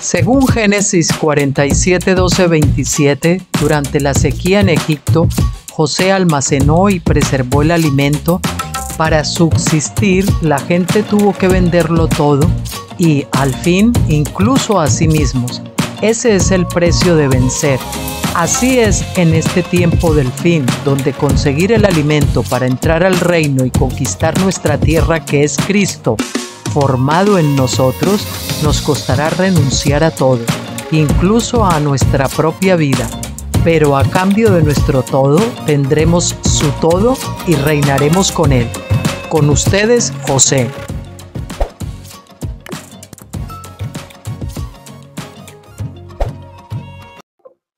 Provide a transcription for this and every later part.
Según Génesis 47, 12, 27, durante la sequía en Egipto, José almacenó y preservó el alimento. Para subsistir, la gente tuvo que venderlo todo y, al fin, incluso a sí mismos. Ese es el precio de vencer. Así es en este tiempo del fin, donde conseguir el alimento para entrar al reino y conquistar nuestra tierra, que es Cristo, formado en nosotros, nos costará renunciar a todo, incluso a nuestra propia vida. Pero a cambio de nuestro todo, tendremos su todo y reinaremos con él. Con ustedes, José.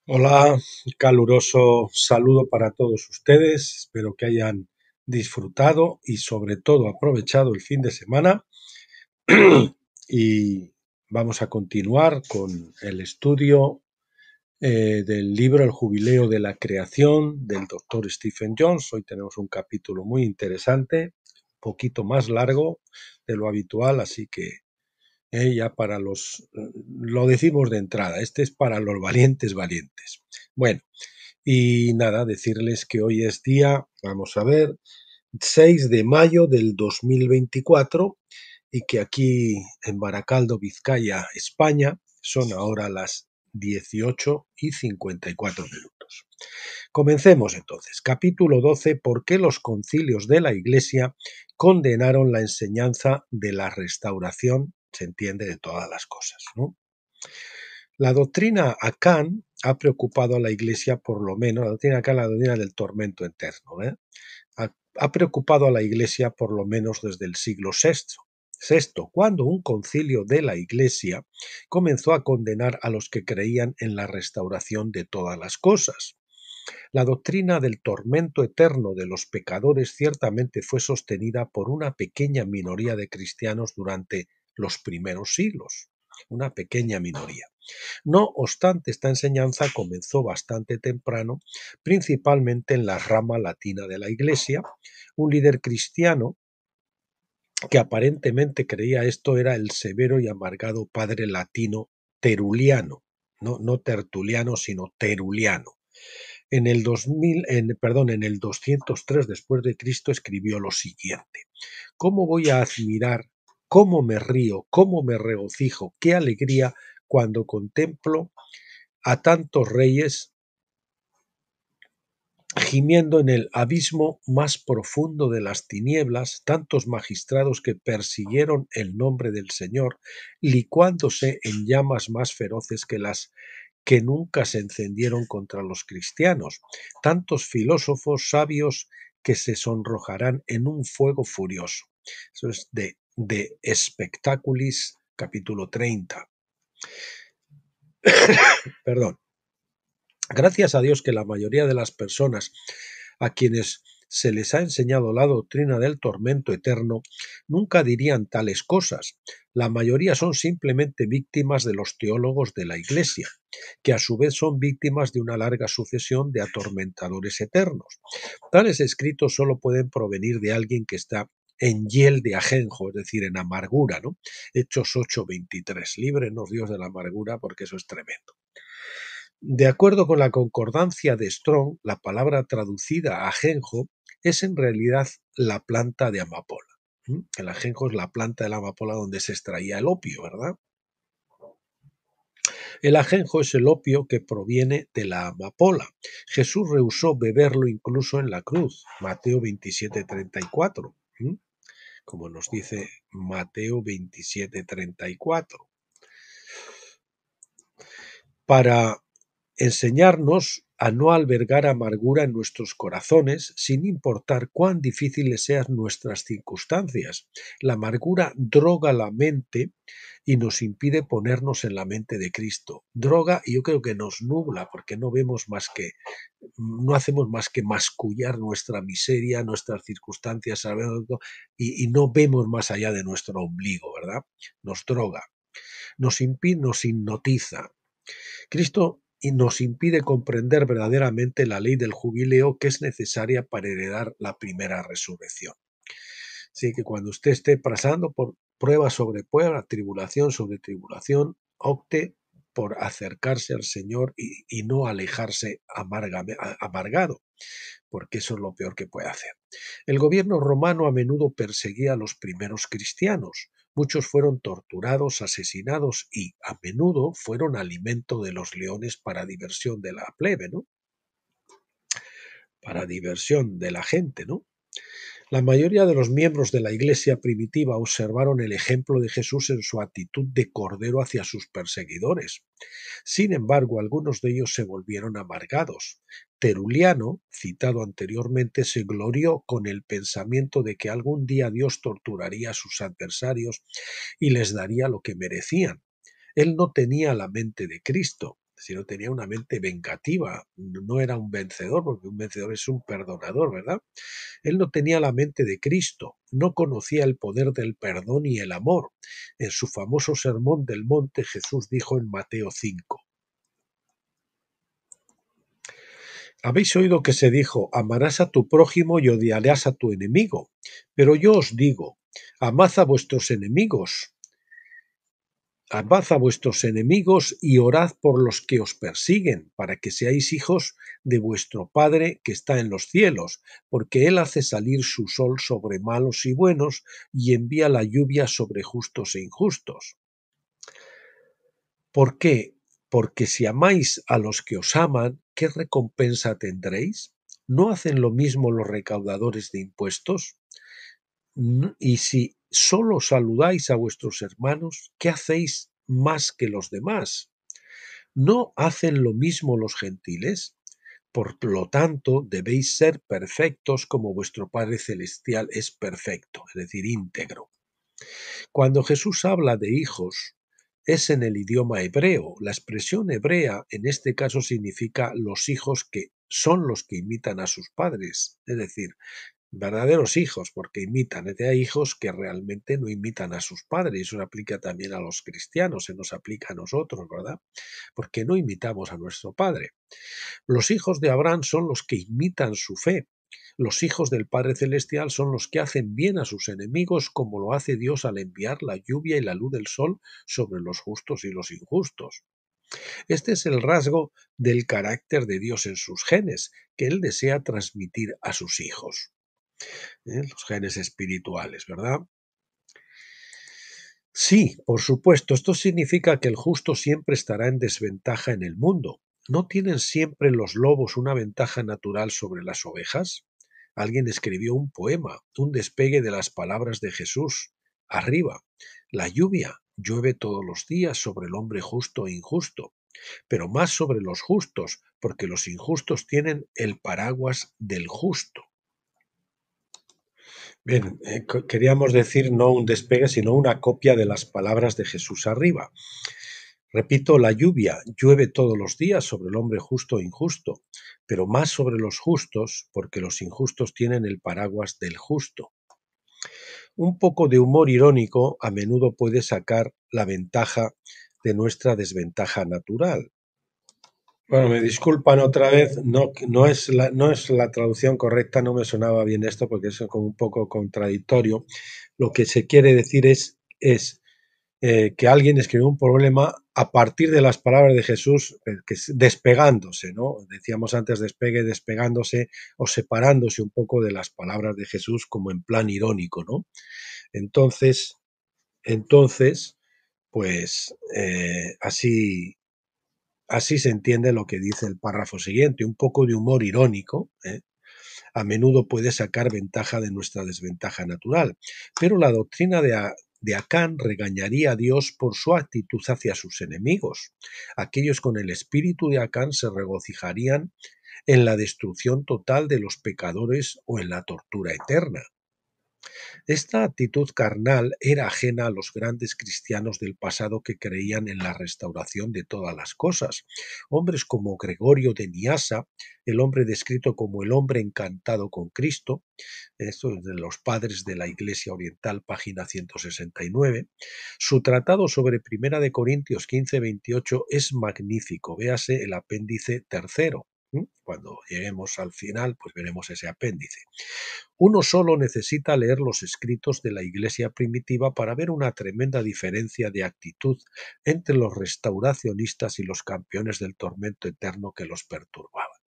Hola, caluroso saludo para todos ustedes. Espero que hayan disfrutado y sobre todo aprovechado el fin de semana. Y vamos a continuar con el estudio del libro El jubileo de la creación del doctor Stephen Jones. Hoy tenemos un capítulo muy interesante, un poquito más largo de lo habitual, así que ya para lo decimos de entrada, este es para los valientes valientes. Bueno, y nada, decirles que hoy es día, vamos a ver, 6 de mayo del 2024 y que aquí en Baracaldo, Vizcaya, España, son ahora las 18:54. Comencemos entonces. Capítulo 12. ¿Por qué los concilios de la Iglesia condenaron la enseñanza de la restauración? Se entiende, de todas las cosas, ¿no? La doctrina Acán ha preocupado a la Iglesia, por lo menos, la doctrina Acán, la doctrina del tormento eterno, ha preocupado a la Iglesia por lo menos desde el siglo VI, cuando un concilio de la Iglesia comenzó a condenar a los que creían en la restauración de todas las cosas. La doctrina del tormento eterno de los pecadores ciertamente fue sostenida por una pequeña minoría de cristianos durante los primeros siglos, una pequeña minoría. No obstante, esta enseñanza comenzó bastante temprano, principalmente en la rama latina de la Iglesia. Un líder cristiano que aparentemente creía esto era el severo y amargado padre latino Teruliano, no Tertuliano, sino Teruliano. En el 203 después de Cristo escribió lo siguiente: ¿Cómo voy a admirar, cómo me río, cómo me regocijo, qué alegría cuando contemplo a tantos reyes gimiendo en el abismo más profundo de las tinieblas, tantos magistrados que persiguieron el nombre del Señor, licuándose en llamas más feroces que las que nunca se encendieron contra los cristianos, tantos filósofos sabios que se sonrojarán en un fuego furioso. Eso es de Spectaculis, capítulo 30. Perdón. Gracias a Dios que la mayoría de las personas a quienes se les ha enseñado la doctrina del tormento eterno nunca dirían tales cosas. La mayoría son simplemente víctimas de los teólogos de la Iglesia, que a su vez son víctimas de una larga sucesión de atormentadores eternos. Tales escritos solo pueden provenir de alguien que está en hiel de ajenjo, es decir, en amargura, ¿no? Hechos 8:23. Líbrenos Dios de la amargura, porque eso es tremendo. De acuerdo con la concordancia de Strong, la palabra traducida ajenjo es en realidad la planta de amapola. El ajenjo es la planta de la amapola donde se extraía el opio, ¿verdad? El ajenjo es el opio que proviene de la amapola. Jesús rehusó beberlo incluso en la cruz, Mateo 27:34, como nos dice Mateo 27:34. Para enseñarnos a no albergar amargura en nuestros corazones, sin importar cuán difíciles sean nuestras circunstancias. La amargura droga la mente y nos impide ponernos en la mente de Cristo. Droga, y yo creo que nos nubla, porque no hacemos más que mascullar nuestra miseria, nuestras circunstancias, y no vemos más allá de nuestro ombligo, ¿verdad? Nos droga, nos hipnotiza. Cristo nos impide comprender verdaderamente la ley del jubileo, que es necesaria para heredar la primera resurrección. Así que cuando usted esté pasando por prueba sobre prueba, tribulación sobre tribulación, opte por acercarse al Señor y no alejarse amargado, porque eso es lo peor que puede hacer. El gobierno romano a menudo perseguía a los primeros cristianos. Muchos fueron torturados, asesinados y a menudo fueron alimento de los leones para diversión de la plebe, ¿no? Para diversión de la gente, ¿no? La mayoría de los miembros de la Iglesia primitiva observaron el ejemplo de Jesús en su actitud de cordero hacia sus perseguidores. Sin embargo, algunos de ellos se volvieron amargados. Tertuliano, citado anteriormente, se glorió con el pensamiento de que algún día Dios torturaría a sus adversarios y les daría lo que merecían. Él no tenía la mente de Cristo, sino tenía una mente vengativa. No era un vencedor, porque un vencedor es un perdonador, ¿verdad? Él no tenía la mente de Cristo, no conocía el poder del perdón y el amor. En su famoso Sermón del Monte, Jesús dijo en Mateo 5: Habéis oído que se dijo, amarás a tu prójimo y odiarás a tu enemigo. Pero yo os digo, amad a vuestros enemigos, y orad por los que os persiguen, para que seáis hijos de vuestro Padre que está en los cielos, porque Él hace salir su sol sobre malos y buenos, y envía la lluvia sobre justos e injustos. ¿Por qué? Porque si amáis a los que os aman, ¿qué recompensa tendréis? ¿No hacen lo mismo los recaudadores de impuestos? Y si solo saludáis a vuestros hermanos, ¿qué hacéis más que los demás? ¿No hacen lo mismo los gentiles? Por lo tanto, debéis ser perfectos como vuestro Padre Celestial es perfecto, es decir, íntegro. Cuando Jesús habla de hijos, es en el idioma hebreo. La expresión hebrea en este caso significa los hijos que son los que imitan a sus padres, es decir, verdaderos hijos, porque imitan. Hay hijos que realmente no imitan a sus padres, y eso se aplica también a los cristianos, se nos aplica a nosotros, ¿verdad? Porque no imitamos a nuestro Padre. Los hijos de Abraham son los que imitan su fe. Los hijos del Padre Celestial son los que hacen bien a sus enemigos, como lo hace Dios al enviar la lluvia y la luz del sol sobre los justos y los injustos. Este es el rasgo del carácter de Dios en sus genes, que Él desea transmitir a sus hijos. Los genes espirituales, ¿verdad? Sí, por supuesto, esto significa que el justo siempre estará en desventaja en el mundo. ¿No tienen siempre los lobos una ventaja natural sobre las ovejas? Alguien escribió un poema, un despegue de las palabras de Jesús. Arriba, la lluvia llueve todos los días sobre el hombre justo e injusto, pero más sobre los justos, porque los injustos tienen el paraguas del justo. Bien, queríamos decir no un despegue, sino una copia de las palabras de Jesús arriba. Repito, la lluvia llueve todos los días sobre el hombre justo e injusto, pero más sobre los justos, porque los injustos tienen el paraguas del justo. Un poco de humor irónico a menudo puede sacar la ventaja de nuestra desventaja natural. Bueno, me disculpan otra vez, no es la traducción correcta, no me sonaba bien esto porque es como un poco contradictorio. Lo que se quiere decir es que alguien escribió un problema a partir de las palabras de Jesús, despegándose, ¿no? Decíamos antes despegue, despegándose o separándose un poco de las palabras de Jesús como en plan irónico, ¿no? Entonces, pues así se entiende lo que dice el párrafo siguiente, un poco de humor irónico, a menudo puede sacar ventaja de nuestra desventaja natural, pero la doctrina de Acán regañaría a Dios por su actitud hacia sus enemigos. Aquellos con el espíritu de Acán se regocijarían en la destrucción total de los pecadores o en la tortura eterna. Esta actitud carnal era ajena a los grandes cristianos del pasado que creían en la restauración de todas las cosas. Hombres como Gregorio de Niasa, el hombre descrito como el hombre encantado con Cristo, esto es de los Padres de la Iglesia Oriental, página 169. Su tratado sobre Primera de Corintios 15-28 es magnífico, véase el apéndice tercero. Cuando lleguemos al final, pues veremos ese apéndice. Uno solo necesita leer los escritos de la Iglesia primitiva para ver una tremenda diferencia de actitud entre los restauracionistas y los campeones del tormento eterno que los perturbaban.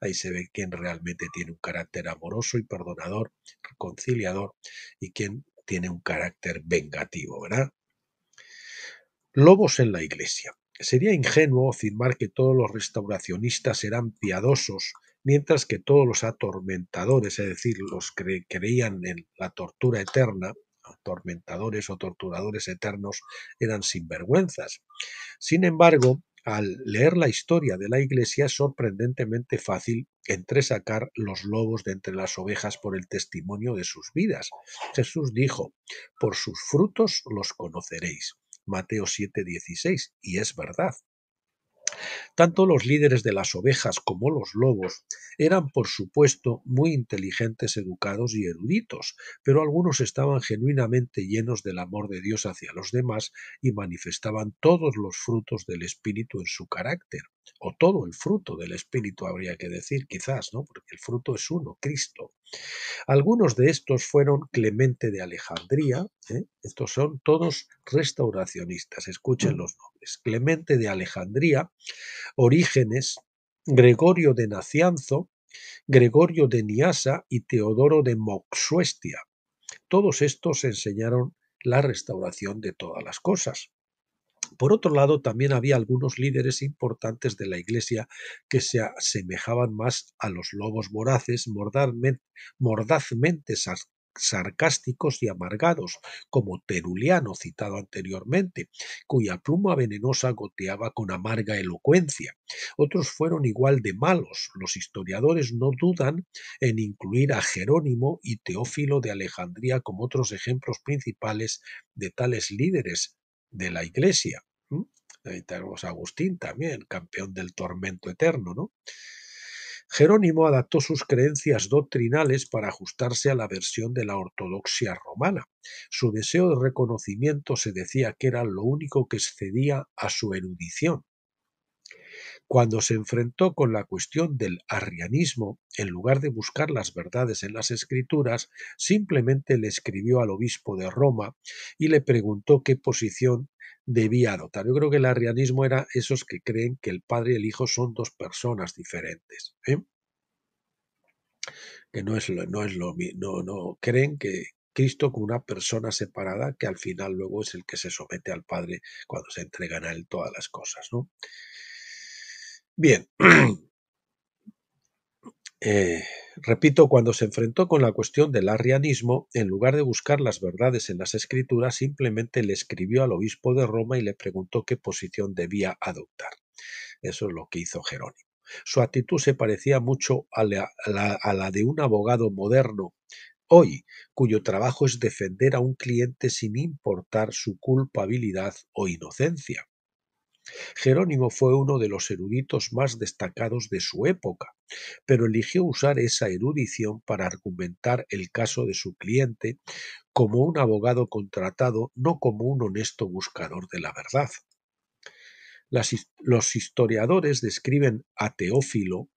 Ahí se ve quién realmente tiene un carácter amoroso y perdonador, reconciliador, y quién tiene un carácter vengativo, ¿verdad? Lobos en la Iglesia. Sería ingenuo afirmar que todos los restauracionistas eran piadosos, mientras que todos los atormentadores, es decir, los que creían en la tortura eterna, atormentadores o torturadores eternos, eran sinvergüenzas. Sin embargo, al leer la historia de la Iglesia es sorprendentemente fácil entresacar los lobos de entre las ovejas por el testimonio de sus vidas. Jesús dijo: por sus frutos los conoceréis. Mateo 7:16, y es verdad. Tanto los líderes de las ovejas como los lobos eran, por supuesto, muy inteligentes, educados y eruditos, pero algunos estaban genuinamente llenos del amor de Dios hacia los demás y manifestaban todos los frutos del Espíritu en su carácter, o todo el fruto del Espíritu habría que decir, quizás, ¿no? Porque el fruto es uno, Cristo. Algunos de estos fueron Clemente de Alejandría, estos son todos restauracionistas, escuchen los nombres: Clemente de Alejandría, Orígenes, Gregorio de Nacianzo, Gregorio de Niasa y Teodoro de Moxuestia. Todos estos enseñaron la restauración de todas las cosas. Por otro lado, también había algunos líderes importantes de la Iglesia que se asemejaban más a los lobos voraces, mordazmente sarcásticos y amargados, como Teruliano, citado anteriormente, cuya pluma venenosa goteaba con amarga elocuencia. Otros fueron igual de malos. Los historiadores no dudan en incluir a Jerónimo y Teófilo de Alejandría como otros ejemplos principales de tales líderes de la Iglesia. Ahí tenemos a Agustín también, campeón del tormento eterno, ¿no? Jerónimo adaptó sus creencias doctrinales para ajustarse a la versión de la ortodoxia romana. Su deseo de reconocimiento se decía que era lo único que excedía a su erudición. Cuando se enfrentó con la cuestión del arrianismo, en lugar de buscar las verdades en las Escrituras, simplemente le escribió al obispo de Roma y le preguntó qué posición debía adoptar. Yo creo que el arrianismo era esos que creen que el Padre y el Hijo son dos personas diferentes, que no creen que Cristo como una persona separada, que al final luego es el que se somete al Padre cuando se entregan a él todas las cosas, ¿no? Bien. Repito, cuando se enfrentó con la cuestión del arrianismo, en lugar de buscar las verdades en las Escrituras, simplemente le escribió al obispo de Roma y le preguntó qué posición debía adoptar. Eso es lo que hizo Jerónimo. Su actitud se parecía mucho a la de un abogado moderno hoy, cuyo trabajo es defender a un cliente sin importar su culpabilidad o inocencia. Jerónimo fue uno de los eruditos más destacados de su época, pero eligió usar esa erudición para argumentar el caso de su cliente como un abogado contratado, no como un honesto buscador de la verdad. Los historiadores describen a Teófilo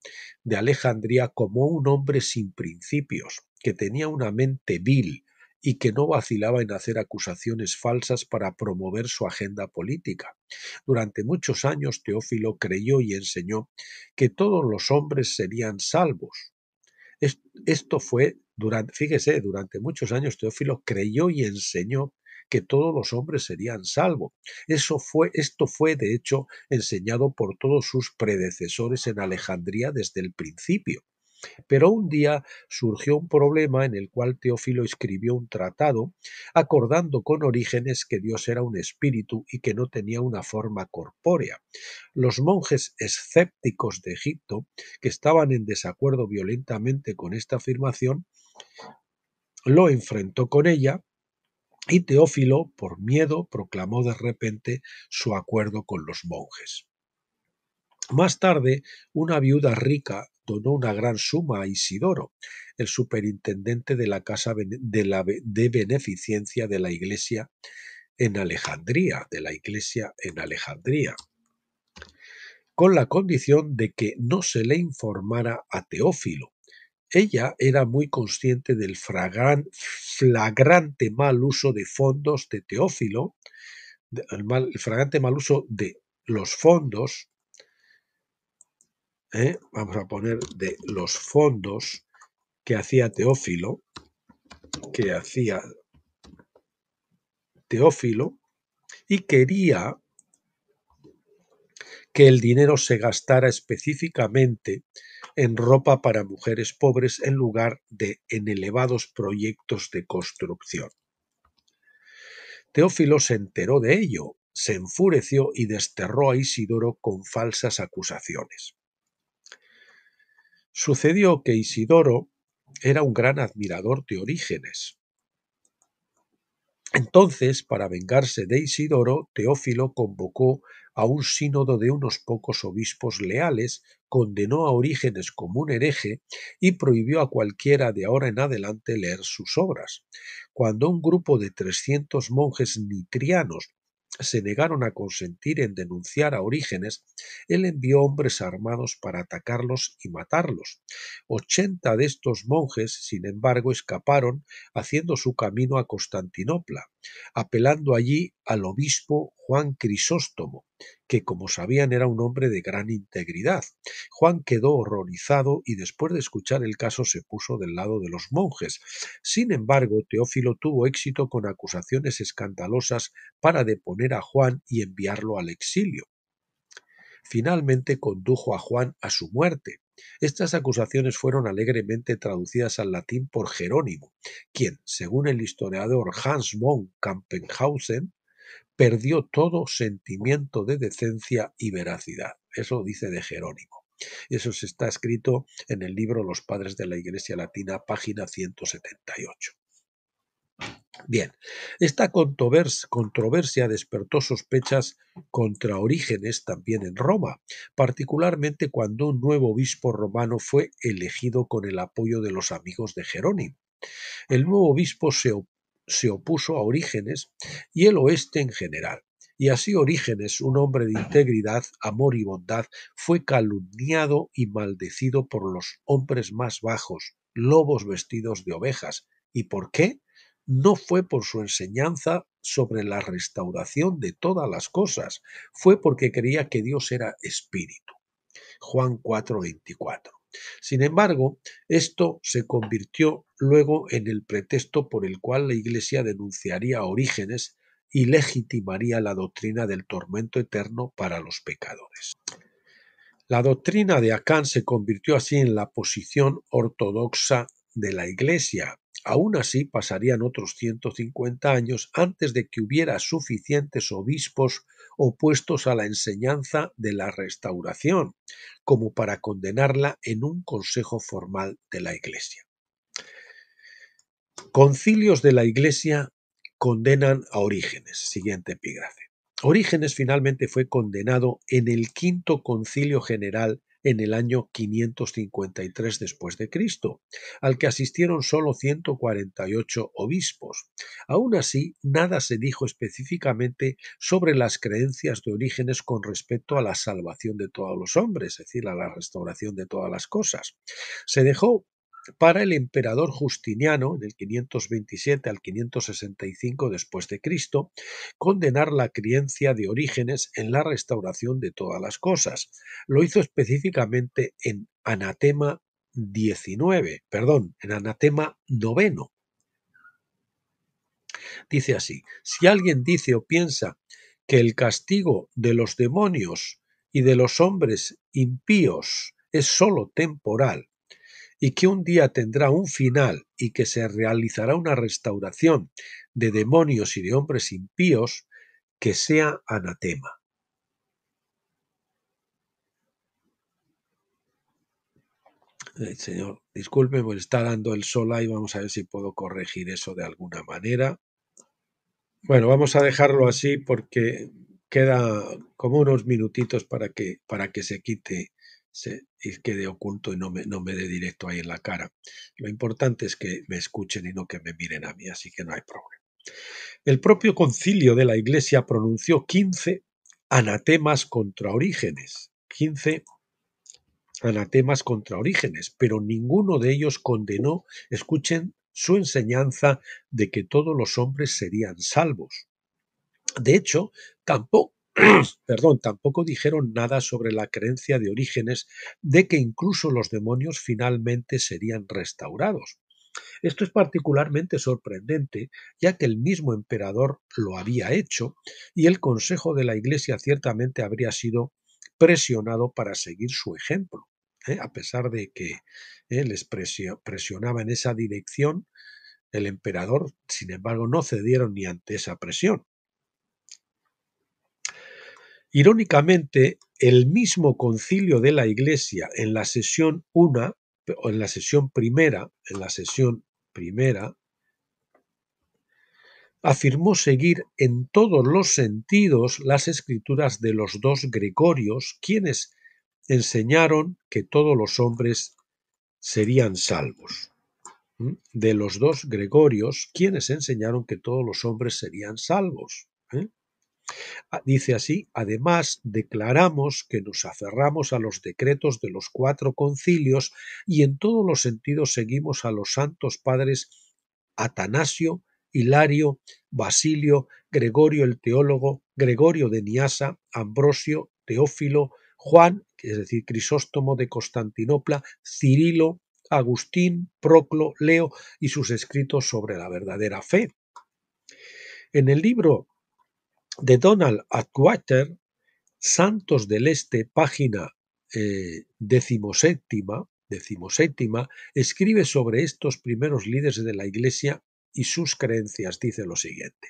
de Alejandría como un hombre sin principios, que tenía una mente vil y que no vacilaba en hacer acusaciones falsas para promover su agenda política. Durante muchos años Teófilo creyó y enseñó que todos los hombres serían salvos. Esto fue, durante muchos años Teófilo creyó y enseñó que todos los hombres serían salvos. Esto fue, de hecho, enseñado por todos sus predecesores en Alejandría desde el principio. Pero un día surgió un problema en el cual Teófilo escribió un tratado acordando con Orígenes que Dios era un espíritu y que no tenía una forma corpórea. Los monjes escépticos de Egipto, que estaban en desacuerdo violentamente con esta afirmación, lo enfrentó con ella y Teófilo, por miedo, proclamó de repente su acuerdo con los monjes. Más tarde, una viuda rica donó una gran suma a Isidoro, el superintendente de la casa de beneficencia de la iglesia en Alejandría, con la condición de que no se le informara a Teófilo. Ella era muy consciente del flagrante mal uso de fondos de Teófilo, el flagrante mal uso de los fondos, vamos a poner de los fondos que hacía Teófilo, y quería que el dinero se gastara específicamente en ropa para mujeres pobres en lugar de en elevados proyectos de construcción. Teófilo se enteró de ello, se enfureció y desterró a Isidoro con falsas acusaciones. Sucedió que Isidoro era un gran admirador de Orígenes. Entonces, para vengarse de Isidoro, Teófilo convocó a un sínodo de unos pocos obispos leales, condenó a Orígenes como un hereje y prohibió a cualquiera de ahora en adelante leer sus obras. Cuando un grupo de 300 monjes nitrianos se negaron a consentir en denunciar a Orígenes, él envió hombres armados para atacarlos y matarlos. 80 de estos monjes, sin embargo, escaparon haciendo su camino a Constantinopla, apelando allí al obispo Juan Crisóstomo, que como sabían era un hombre de gran integridad. Juan quedó horrorizado y después de escuchar el caso se puso del lado de los monjes. Sin embargo, Teófilo tuvo éxito con acusaciones escandalosas para deponer a Juan y enviarlo al exilio. Finalmente condujo a Juan a su muerte. Estas acusaciones fueron alegremente traducidas al latín por Jerónimo, quien, según el historiador Hans von Campenhausen, perdió todo sentimiento de decencia y veracidad. Eso dice de Jerónimo. Eso está escrito en el libro Los Padres de la Iglesia Latina, página 178. Bien, esta controversia despertó sospechas contra Orígenes también en Roma, particularmente cuando un nuevo obispo romano fue elegido con el apoyo de los amigos de Jerónimo. El nuevo obispo se opuso a Orígenes y el oeste en general, y así Orígenes, un hombre de integridad, amor y bondad, fue calumniado y maldecido por los hombres más bajos, lobos vestidos de ovejas. ¿Y por qué? No fue por su enseñanza sobre la restauración de todas las cosas, fue porque creía que Dios era espíritu. Juan 4:24. Sin embargo, esto se convirtió luego en el pretexto por el cual la Iglesia denunciaría a Orígenes y legitimaría la doctrina del tormento eterno para los pecadores. La doctrina de Acán se convirtió así en la posición ortodoxa de la Iglesia. Aún así, pasarían otros 150 años antes de que hubiera suficientes obispos opuestos a la enseñanza de la restauración, como para condenarla en un consejo formal de la Iglesia. Concilios de la Iglesia condenan a Orígenes. Siguiente epígrafe. Orígenes finalmente fue condenado en el Quinto Concilio General en el año 553 después de Cristo, al que asistieron solo 148 obispos. Aún así, nada se dijo específicamente sobre las creencias de Orígenes con respecto a la salvación de todos los hombres, es decir, a la restauración de todas las cosas. Se dejó para el emperador Justiniano, en el 527 al 565 después de Cristo, condenar la creencia de Orígenes en la restauración de todas las cosas. Lo hizo específicamente en Anatema 19, en Anatema 9. Dice así: si alguien dice o piensa que el castigo de los demonios y de los hombres impíos es sólo temporal, y que un día tendrá un final y que se realizará una restauración de demonios y de hombres impíos, que sea anatema. Señor, disculpe, me está dando el sol ahí, vamos a ver si puedo corregir eso de alguna manera. Bueno, vamos a dejarlo así porque queda como unos minutitos para que se quite y quede oculto y no me dé directo ahí en la cara. Lo importante es que me escuchen y no que me miren a mí, así que no hay problema. El propio concilio de la Iglesia pronunció 15 anatemas contra Orígenes, 15 anatemas contra Orígenes, pero ninguno de ellos condenó, escuchen, su enseñanza de que todos los hombres serían salvos. De hecho, tampoco, tampoco dijeron nada sobre la creencia de Orígenes de que incluso los demonios finalmente serían restaurados. Esto es particularmente sorprendente, ya que el mismo emperador lo había hecho y el Consejo de la Iglesia ciertamente habría sido presionado para seguir su ejemplo. A pesar de que les presionaba en esa dirección, el emperador, sin embargo, no cedieron ni ante esa presión. Irónicamente, el mismo concilio de la Iglesia en la sesión primera, afirmó seguir en todos los sentidos las escrituras de los dos Gregorios, quienes enseñaron que todos los hombres serían salvos. De los dos Gregorios, quienes enseñaron que todos los hombres serían salvos. Dice así: además declaramos que nos aferramos a los decretos de los 4 concilios y en todos los sentidos seguimos a los santos padres Atanasio, Hilario, Basilio, Gregorio el teólogo, Gregorio de Niasa, Ambrosio, Teófilo, Juan, es decir, Crisóstomo de Constantinopla, Cirilo, Agustín, Proclo, Leo y sus escritos sobre la verdadera fe. En el libro de Donald Atwater, Santos del Este, página 17, escribe sobre estos primeros líderes de la Iglesia y sus creencias. Dice lo siguiente: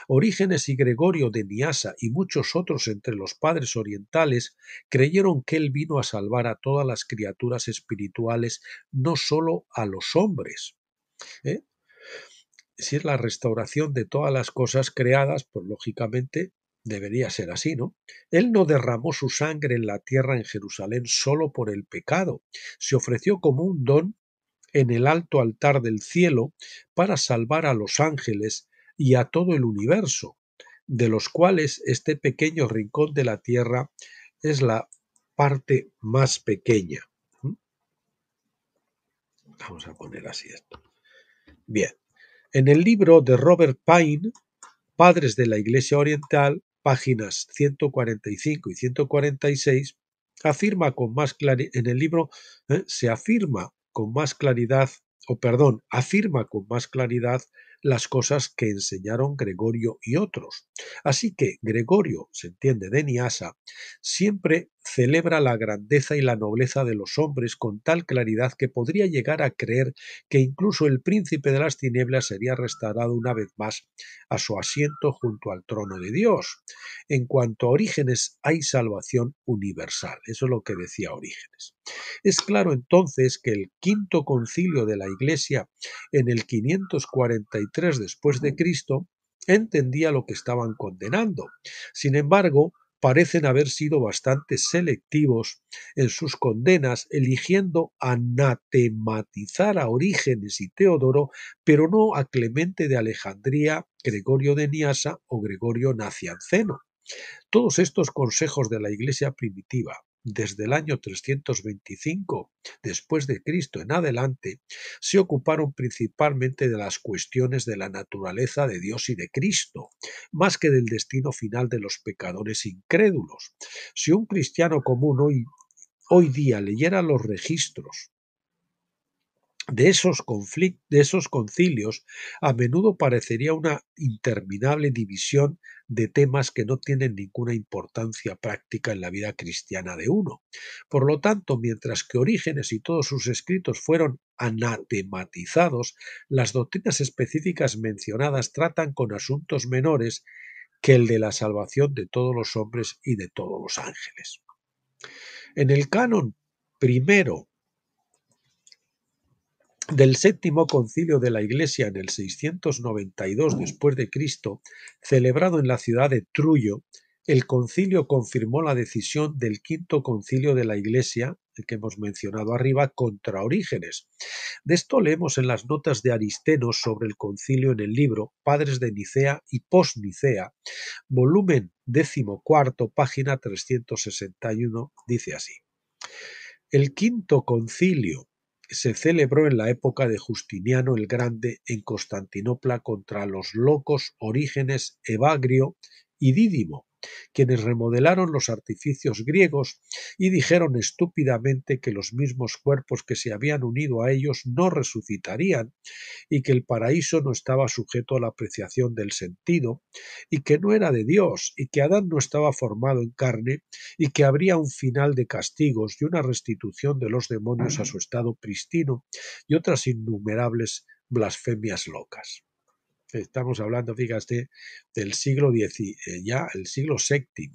Orígenes y Gregorio de Niasa y muchos otros entre los padres orientales creyeron que él vino a salvar a todas las criaturas espirituales, no solo a los hombres. Si es la restauración de todas las cosas creadas, pues lógicamente debería ser así, ¿no? Él no derramó su sangre en la tierra en Jerusalén solo por el pecado, se ofreció como un don en el alto altar del cielo para salvar a los ángeles y a todo el universo, de los cuales este pequeño rincón de la tierra es la parte más pequeña. Vamos a poner así esto. Bien. En el libro de Robert Pine, Padres de la Iglesia Oriental, páginas 145 y 146, afirma con más claridad, en el libro se afirma con más claridad, afirma con más claridad las cosas que enseñaron Gregorio y otros. Así que Gregorio, se entiende de Niasa, siempre celebra la grandeza y la nobleza de los hombres con tal claridad que podría llegar a creer que incluso el príncipe de las tinieblas sería restaurado una vez más a su asiento junto al trono de Dios. En cuanto a Orígenes, hay salvación universal. Eso es lo que decía Orígenes. Es claro entonces que el quinto concilio de la Iglesia en el 543 después de Cristo entendía lo que estaban condenando. Sin embargo, parecen haber sido bastante selectivos en sus condenas, eligiendo anatematizar a Orígenes y Teodoro, pero no a Clemente de Alejandría, Gregorio de Niasa o Gregorio Nacianceno. Todos estos consejos de la Iglesia primitiva, desde el año 325 después de Cristo en adelante, se ocuparon principalmente de las cuestiones de la naturaleza de Dios y de Cristo, más que del destino final de los pecadores incrédulos. Si un cristiano común hoy día leyera los registros de esos concilios, a menudo parecería una interminable división de temas que no tienen ninguna importancia práctica en la vida cristiana de uno. Por lo tanto, mientras que Orígenes y todos sus escritos fueron anatematizados, las doctrinas específicas mencionadas tratan con asuntos menores que el de la salvación de todos los hombres y de todos los ángeles. En el canon primero del séptimo concilio de la Iglesia en el 692 después de Cristo, celebrado en la ciudad de Trullo, el concilio confirmó la decisión del quinto concilio de la Iglesia, el que hemos mencionado arriba, contra Orígenes. De esto leemos en las notas de Aristeno sobre el concilio en el libro Padres de Nicea y Post-Nicea, volumen 14, página 361, dice así: el quinto concilio se celebró en la época de Justiniano el Grande en Constantinopla contra los locos Orígenes, Evagrio y Dídimo, quienes remodelaron los artificios griegos y dijeron estúpidamente que los mismos cuerpos que se habían unido a ellos no resucitarían, y que el paraíso no estaba sujeto a la apreciación del sentido, y que no era de Dios, y que Adán no estaba formado en carne, y que habría un final de castigos y una restitución de los demonios a su estado pristino, y otras innumerables blasfemias locas. Estamos hablando, fíjate, del siglo X, ya el siglo VII,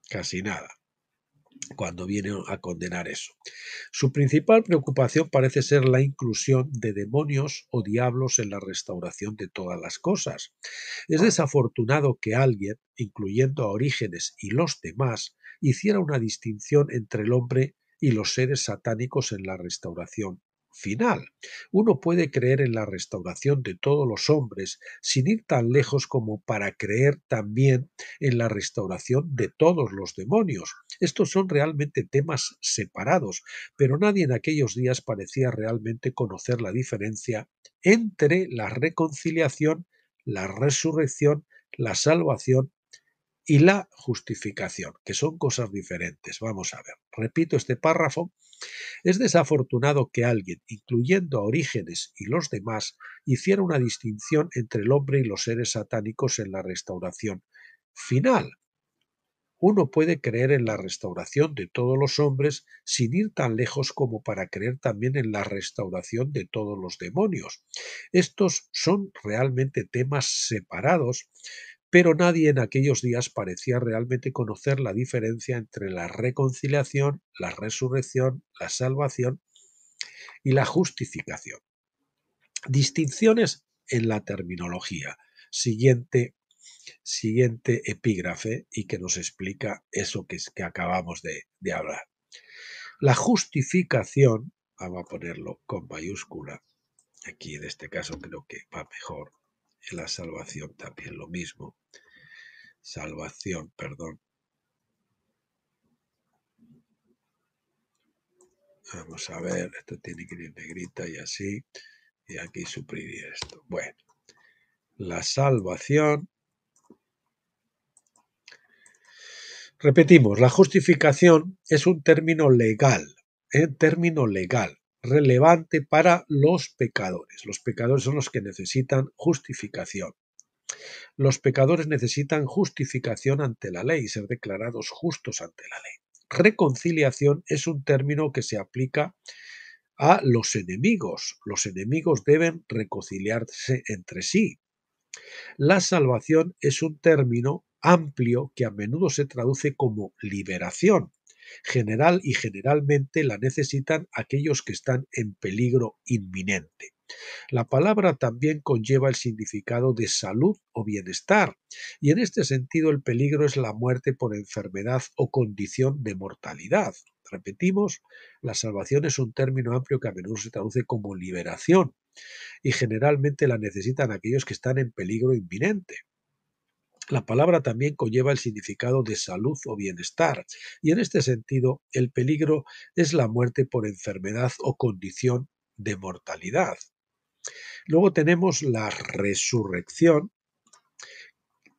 casi nada, cuando viene a condenar eso. Su principal preocupación parece ser la inclusión de demonios o diablos en la restauración de todas las cosas. Es desafortunado que alguien, incluyendo a Orígenes y los demás, hiciera una distinción entre el hombre y los seres satánicos en la restauración final. Uno puede creer en la restauración de todos los hombres sin ir tan lejos como para creer también en la restauración de todos los demonios. Estos son realmente temas separados, pero nadie en aquellos días parecía realmente conocer la diferencia entre la reconciliación, la resurrección, la salvación y la justificación, que son cosas diferentes. Vamos a ver. Repito este párrafo. Es desafortunado que alguien, incluyendo a Orígenes y los demás, hiciera una distinción entre el hombre y los seres satánicos en la restauración final. Uno puede creer en la restauración de todos los hombres sin ir tan lejos como para creer también en la restauración de todos los demonios. Estos son realmente temas separados, pero nadie en aquellos días parecía realmente conocer la diferencia entre la reconciliación, la resurrección, la salvación y la justificación. Distinciones en la terminología. Siguiente epígrafe y que nos explica eso que acabamos de hablar. La justificación, vamos a ponerlo con mayúscula, aquí en este caso creo que va mejor, en la salvación también lo mismo, salvación, perdón. Vamos a ver, esto tiene que ir en negrita y así, y aquí suprimir esto. Bueno, la salvación. Repetimos, la justificación es un término legal, relevante para los pecadores. Los pecadores son los que necesitan justificación. Los pecadores necesitan justificación ante la ley, ser declarados justos ante la ley. Reconciliación es un término que se aplica a los enemigos. Los enemigos deben reconciliarse entre sí. La salvación es un término amplio que a menudo se traduce como liberación general y generalmente la necesitan aquellos que están en peligro inminente. La palabra también conlleva el significado de salud o bienestar, y en este sentido el peligro es la muerte por enfermedad o condición de mortalidad. Repetimos, la salvación es un término amplio que a menudo se traduce como liberación, y generalmente la necesitan aquellos que están en peligro inminente. La palabra también conlleva el significado de salud o bienestar, y en este sentido el peligro es la muerte por enfermedad o condición de mortalidad. Luego tenemos la resurrección,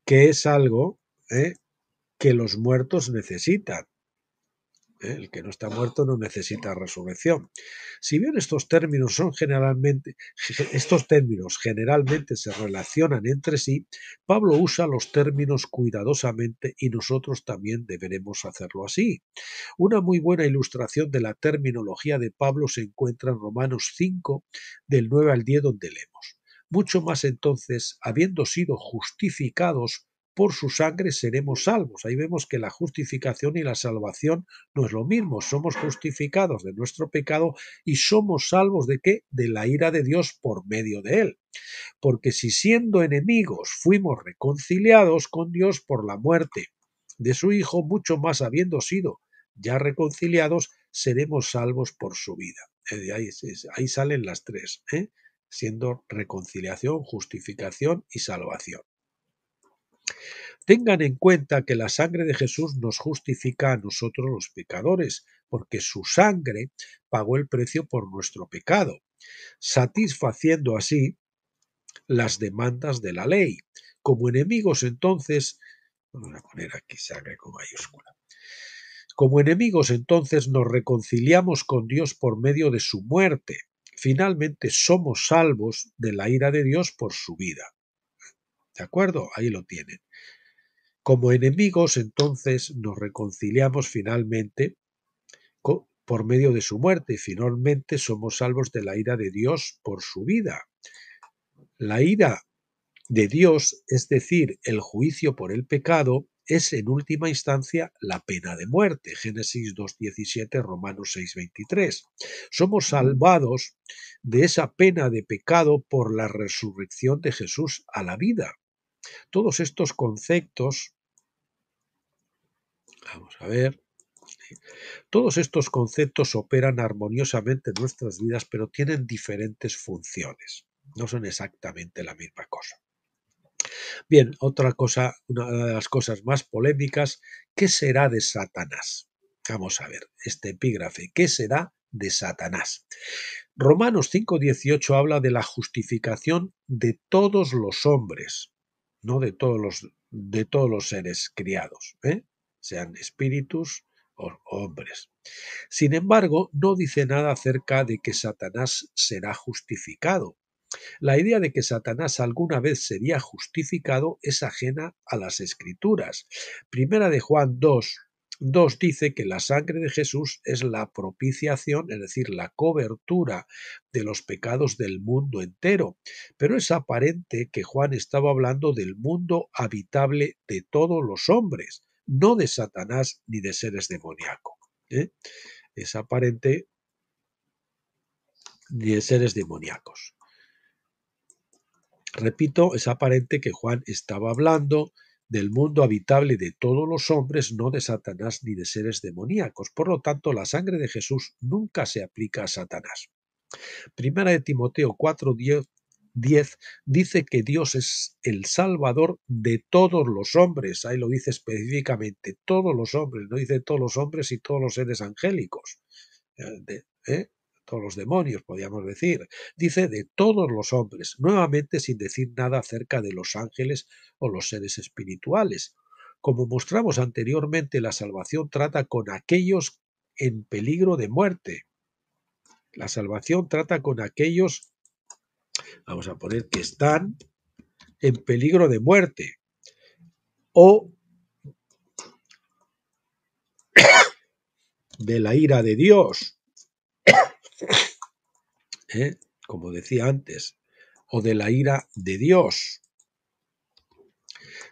que es algo que los muertos necesitan. El que no está muerto no necesita resurrección. Si bien estos términos generalmente se relacionan entre sí, Pablo usa los términos cuidadosamente y nosotros también deberemos hacerlo así. Una muy buena ilustración de la terminología de Pablo se encuentra en Romanos 5, del 9 al 10, donde leemos: mucho más entonces, habiendo sido justificados por su sangre, seremos salvos. Ahí vemos que la justificación y la salvación no es lo mismo. Somos justificados de nuestro pecado y somos salvos ¿de qué? De la ira de Dios por medio de él. Porque si siendo enemigos fuimos reconciliados con Dios por la muerte de su Hijo, mucho más habiendo sido ya reconciliados, seremos salvos por su vida. Ahí salen las tres, siendo reconciliación, justificación y salvación. Tengan en cuenta que la sangre de Jesús nos justifica a nosotros los pecadores, porque su sangre pagó el precio por nuestro pecado, satisfaciendo así las demandas de la ley. Como enemigos, entonces, vamos a poner aquí sangre con mayúscula. Como enemigos, entonces, nos reconciliamos con Dios por medio de su muerte. Finalmente, somos salvos de la ira de Dios por su vida. ¿De acuerdo? Ahí lo tienen. Como enemigos, entonces, nos reconciliamos finalmente por medio de su muerte y finalmente somos salvos de la ira de Dios por su vida. La ira de Dios, es decir, el juicio por el pecado, es en última instancia la pena de muerte. Génesis 2:17, Romanos 6:23. Somos salvados de esa pena de pecado por la resurrección de Jesús a la vida. Todos estos conceptos, vamos a ver, todos estos conceptos operan armoniosamente en nuestras vidas, pero tienen diferentes funciones. No son exactamente la misma cosa. Bien, otra cosa, una de las cosas más polémicas, ¿qué será de Satanás? Vamos a ver, este epígrafe, ¿qué será de Satanás? Romanos 5:18 habla de la justificación de todos los hombres, no de todos los seres criados, sean espíritus o hombres. Sin embargo, no dice nada acerca de que Satanás será justificado. La idea de que Satanás alguna vez sería justificado es ajena a las Escrituras. Primera de Juan 2 dice que la sangre de Jesús es la propiciación, es decir, la cobertura de los pecados del mundo entero. Pero es aparente que Juan estaba hablando del mundo habitable de todos los hombres, no de Satanás ni de seres demoníacos. Es aparente ni de seres demoníacos. Repito, es aparente que Juan estaba hablando del mundo habitable de todos los hombres, no de Satanás ni de seres demoníacos. Por lo tanto, la sangre de Jesús nunca se aplica a Satanás. Primera de Timoteo 4:10 dice que Dios es el Salvador de todos los hombres. Ahí lo dice específicamente, todos los hombres, no dice todos los hombres y todos los seres angélicos. Todos los demonios, podríamos decir. Dice de todos los hombres, nuevamente sin decir nada acerca de los ángeles o los seres espirituales. Como mostramos anteriormente, la salvación trata con aquellos en peligro de muerte. La salvación trata con aquellos, vamos a poner, que están en peligro de muerte o de la ira de Dios. Como decía antes, o de la ira de Dios.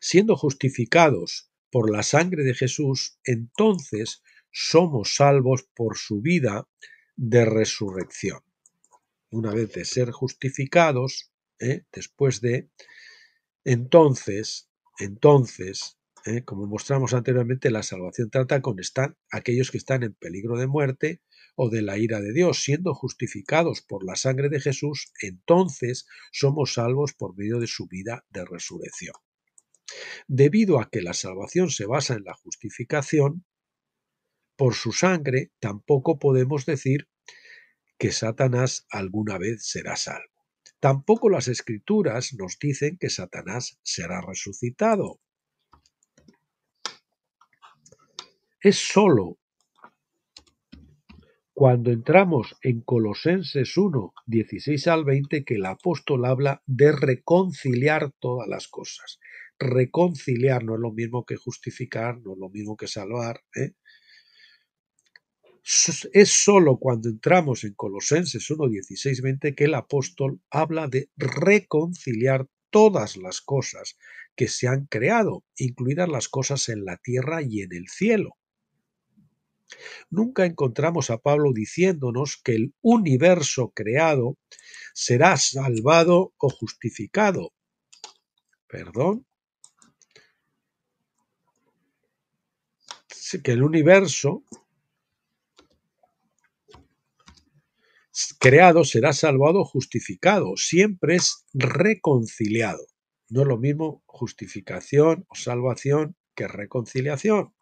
Siendo justificados por la sangre de Jesús, entonces somos salvos por su vida de resurrección. Una vez de ser justificados, después de, entonces, como mostramos anteriormente, la salvación trata con aquellos que están en peligro de muerte o de la ira de Dios. Siendo justificados por la sangre de Jesús, entonces somos salvos por medio de su vida de resurrección. Debido a que la salvación se basa en la justificación, por su sangre tampoco podemos decir que Satanás alguna vez será salvo. Tampoco las Escrituras nos dicen que Satanás será resucitado. Es sólo cuando entramos en Colosenses 1:16 al 20 que el apóstol habla de reconciliar todas las cosas. Reconciliar no es lo mismo que justificar, no es lo mismo que salvar. Es sólo cuando entramos en Colosenses 1:16-20 que el apóstol habla de reconciliar todas las cosas que se han creado, incluidas las cosas en la tierra y en el cielo. Nunca encontramos a Pablo diciéndonos que el universo creado será salvado o justificado. Perdón. Que el universo creado será salvado o justificado. Siempre es reconciliado. No es lo mismo justificación o salvación que reconciliación.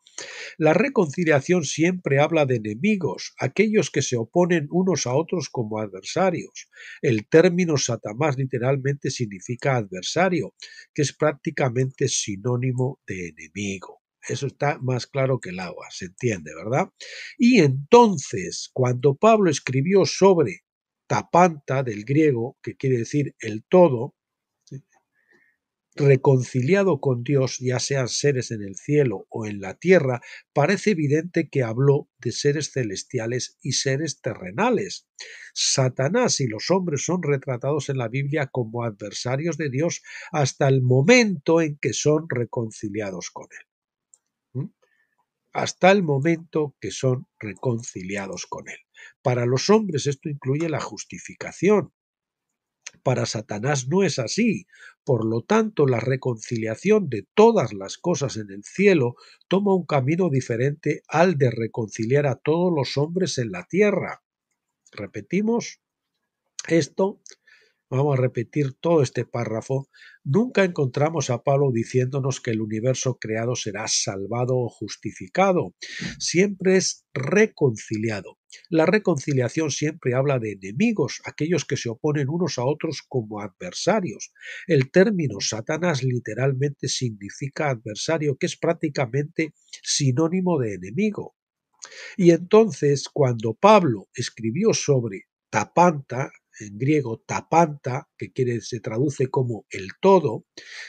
La reconciliación siempre habla de enemigos, aquellos que se oponen unos a otros como adversarios. El término Satanás literalmente significa adversario, que es prácticamente sinónimo de enemigo. Eso está más claro que el agua, se entiende, ¿verdad? Y entonces, cuando Pablo escribió sobre tapanta del griego, que quiere decir el todo, reconciliado con Dios, ya sean seres en el cielo o en la tierra, parece evidente que habló de seres celestiales y seres terrenales. Satanás y los hombres son retratados en la Biblia como adversarios de Dios hasta el momento en que son reconciliados con él. Hasta el momento que son reconciliados con él. Para los hombres esto incluye la justificación. Para Satanás no es así. Por lo tanto, la reconciliación de todas las cosas en el cielo toma un camino diferente al de reconciliar a todos los hombres en la tierra. Repetimos esto. Vamos a repetir todo este párrafo. Nunca encontramos a Pablo diciéndonos que el universo creado será salvado o justificado. Siempre es reconciliado. La reconciliación siempre habla de enemigos, aquellos que se oponen unos a otros como adversarios. El término Satanás literalmente significa adversario, que es prácticamente sinónimo de enemigo. Y entonces, cuando Pablo escribió sobre tapanta, en griego tapanta, se traduce como el todo,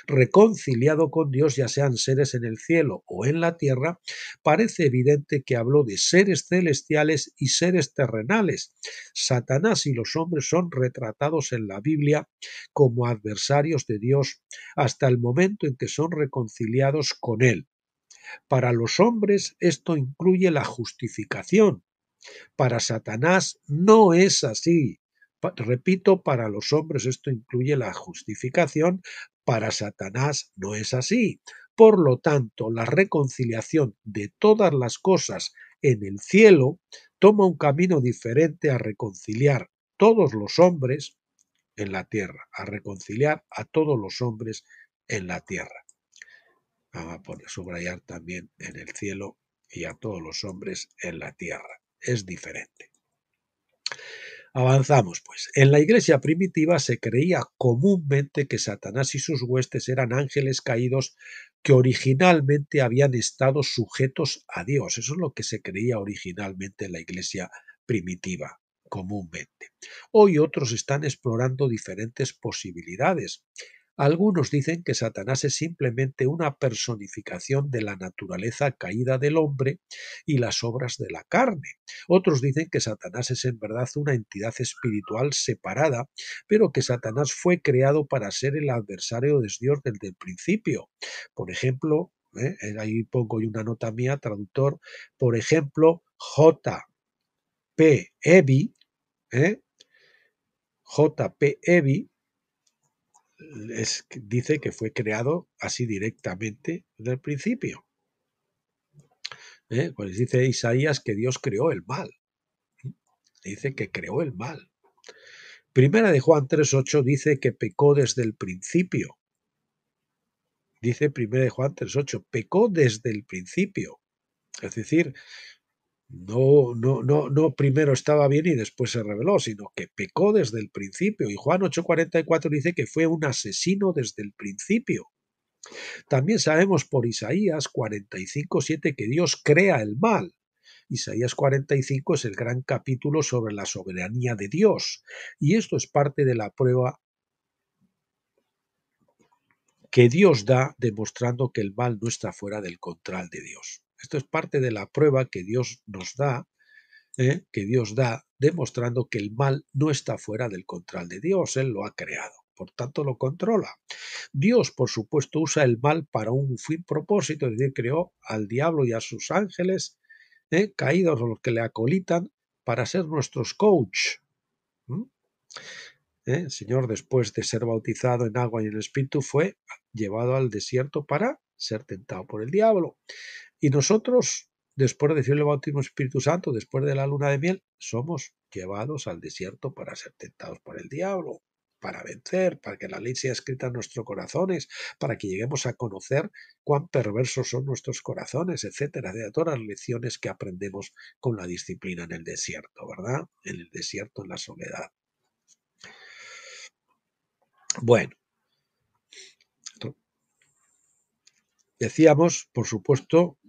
reconciliado con Dios, ya sean seres en el cielo o en la tierra, parece evidente que habló de seres celestiales y seres terrenales. Satanás y los hombres son retratados en la Biblia como adversarios de Dios hasta el momento en que son reconciliados con él. Para los hombres esto incluye la justificación. Para Satanás no es así. Repito, para los hombres esto incluye la justificación. Para Satanás no es así. Por lo tanto, la reconciliación de todas las cosas en el cielo toma un camino diferente a reconciliar todos los hombres en la tierra, a reconciliar a todos los hombres en la tierra. Vamos a subrayar también en el cielo y a todos los hombres en la tierra. Es diferente. Avanzamos, pues. En la iglesia primitiva se creía comúnmente que Satanás y sus huestes eran ángeles caídos que originalmente habían estado sujetos a Dios. Eso es lo que se creía originalmente en la iglesia primitiva, comúnmente. Hoy otros están explorando diferentes posibilidades. Algunos dicen que Satanás es simplemente una personificación de la naturaleza caída del hombre y las obras de la carne. Otros dicen que Satanás es en verdad una entidad espiritual separada, pero que Satanás fue creado para ser el adversario de Dios desde el principio. Por ejemplo, ahí pongo yo una nota mía, traductor, por ejemplo, J. P. Evi, J. P. Evi, dice que fue creado así directamente desde el principio. Pues dice Isaías que Dios creó el mal. Dice que creó el mal. Primera de Juan 3.8 dice que pecó desde el principio. Dice Primera de Juan 3.8, pecó desde el principio. Es decir, no primero estaba bien y después se rebeló, sino que pecó desde el principio. Y Juan 8.44 dice que fue un asesino desde el principio. También sabemos por Isaías 45.7 que Dios crea el mal. Isaías 45 es el gran capítulo sobre la soberanía de Dios, y esto es parte de la prueba que Dios da demostrando que el mal no está fuera del control de Dios. Esto es parte de la prueba que Dios nos da, demostrando que el mal no está fuera del control de Dios. Él lo ha creado, por tanto lo controla. Dios, por supuesto, usa el mal para un fin propósito, es decir, creó al diablo y a sus ángeles caídos o los que le acolitan para ser nuestros coach. El Señor, después de ser bautizado en agua y en el Espíritu, fue llevado al desierto para ser tentado por el diablo. Y nosotros, después de recibir el bautismo Espíritu Santo, después de la luna de miel, somos llevados al desierto para ser tentados por el diablo, para vencer, para que la ley sea escrita en nuestros corazones, para que lleguemos a conocer cuán perversos son nuestros corazones, etcétera, de todas las lecciones que aprendemos con la disciplina en el desierto, ¿verdad? En el desierto, en la soledad. Bueno, decíamos, por supuesto,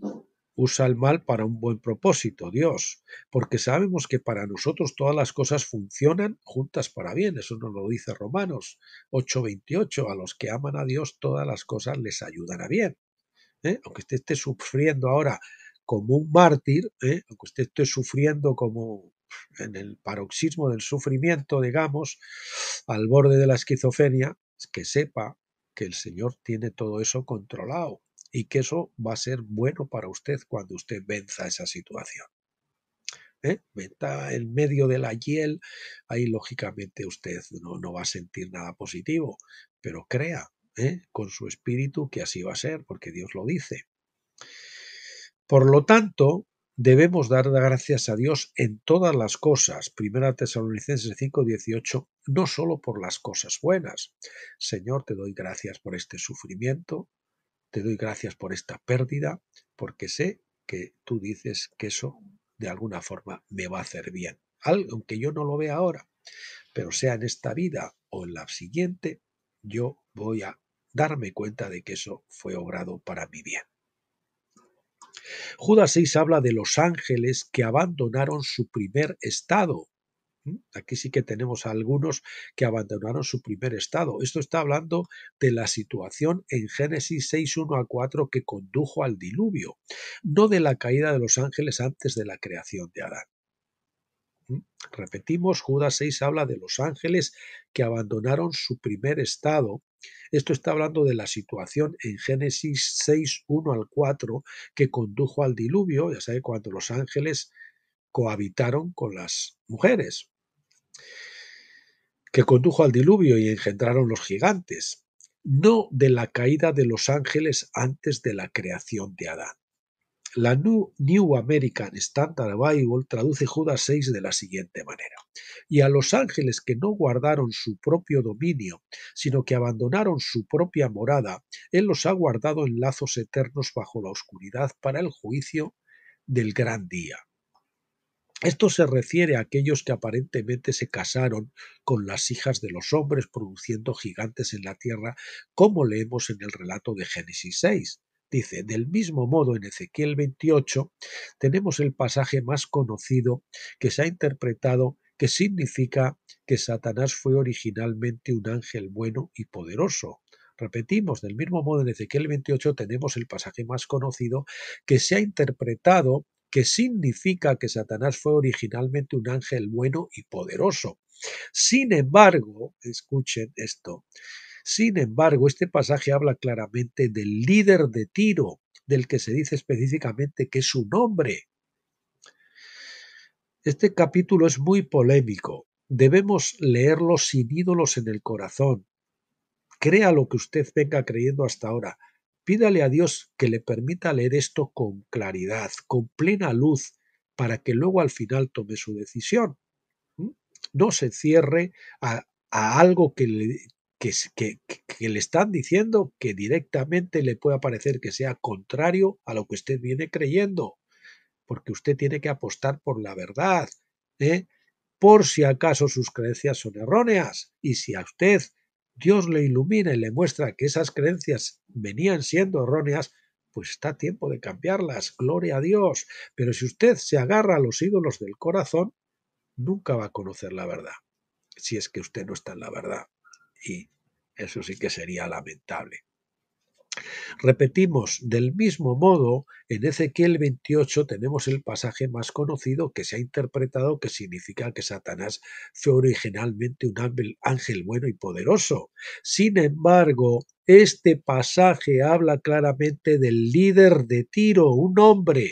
usa el mal para un buen propósito, Dios, porque sabemos que para nosotros todas las cosas funcionan juntas para bien. Eso nos lo dice Romanos 8:28. A los que aman a Dios, todas las cosas les ayudan a bien. Aunque usted esté sufriendo ahora como un mártir, aunque usted esté sufriendo como en el paroxismo del sufrimiento, digamos, al borde de la esquizofrenia, que sepa que el Señor tiene todo eso controlado y que eso va a ser bueno para usted cuando usted venza esa situación. Está en medio de la hiel, ahí lógicamente usted no va a sentir nada positivo, pero crea con su espíritu que así va a ser, porque Dios lo dice. Por lo tanto, debemos dar gracias a Dios en todas las cosas. Primera Tesalonicenses 5:18, no solo por las cosas buenas. Señor, te doy gracias por este sufrimiento, te doy gracias por esta pérdida, porque sé que tú dices que eso de alguna forma me va a hacer bien. Aunque yo no lo vea ahora, pero sea en esta vida o en la siguiente, yo voy a darme cuenta de que eso fue obrado para mi bien. Judas 6 habla de los ángeles que abandonaron su primer estado. Aquí sí que tenemos a algunos que abandonaron su primer estado. Esto está hablando de la situación en Génesis 6:1-4 que condujo al diluvio, no de la caída de los ángeles antes de la creación de Adán. Repetimos, Judas 6 habla de los ángeles que abandonaron su primer estado. Esto está hablando de la situación en Génesis 6:1-4 que condujo al diluvio, ya sabe, cuando los ángeles cohabitaron con las mujeres, que condujo al diluvio y engendraron los gigantes, no de la caída de los ángeles antes de la creación de Adán. La New American Standard Bible traduce Judas 6 de la siguiente manera: y a los ángeles que no guardaron su propio dominio, sino que abandonaron su propia morada, Él los ha guardado en lazos eternos bajo la oscuridad para el juicio del gran día. Esto se refiere a aquellos que aparentemente se casaron con las hijas de los hombres, produciendo gigantes en la tierra, como leemos en el relato de Génesis 6. Dice, del mismo modo en Ezequiel 28 tenemos el pasaje más conocido que se ha interpretado, que significa que Satanás fue originalmente un ángel bueno y poderoso. Repetimos, del mismo modo en Ezequiel 28 tenemos el pasaje más conocido que se ha interpretado, que significa que Satanás fue originalmente un ángel bueno y poderoso. Sin embargo, escuchen esto, sin embargo, este pasaje habla claramente del líder de Tiro, del que se dice específicamente que es un hombre. Este capítulo es muy polémico. Debemos leerlo sin ídolos en el corazón. Crea lo que usted venga creyendo hasta ahora. Pídale a Dios que le permita leer esto con claridad, con plena luz, para que luego al final tome su decisión. No se cierre a algo que le están diciendo que directamente le pueda parecer que sea contrario a lo que usted viene creyendo, porque usted tiene que apostar por la verdad, por si acaso sus creencias son erróneas, y si a usted Dios le ilumina y le muestra que esas creencias venían siendo erróneas, pues está a tiempo de cambiarlas, gloria a Dios. Pero si usted se agarra a los ídolos del corazón, nunca va a conocer la verdad, si es que usted no está en la verdad. Y eso sí que sería lamentable. Repetimos, del mismo modo, en Ezequiel 28 tenemos el pasaje más conocido que se ha interpretado que significa que Satanás fue originalmente un ángel bueno y poderoso. Sin embargo, este pasaje habla claramente del líder de Tiro, un hombre,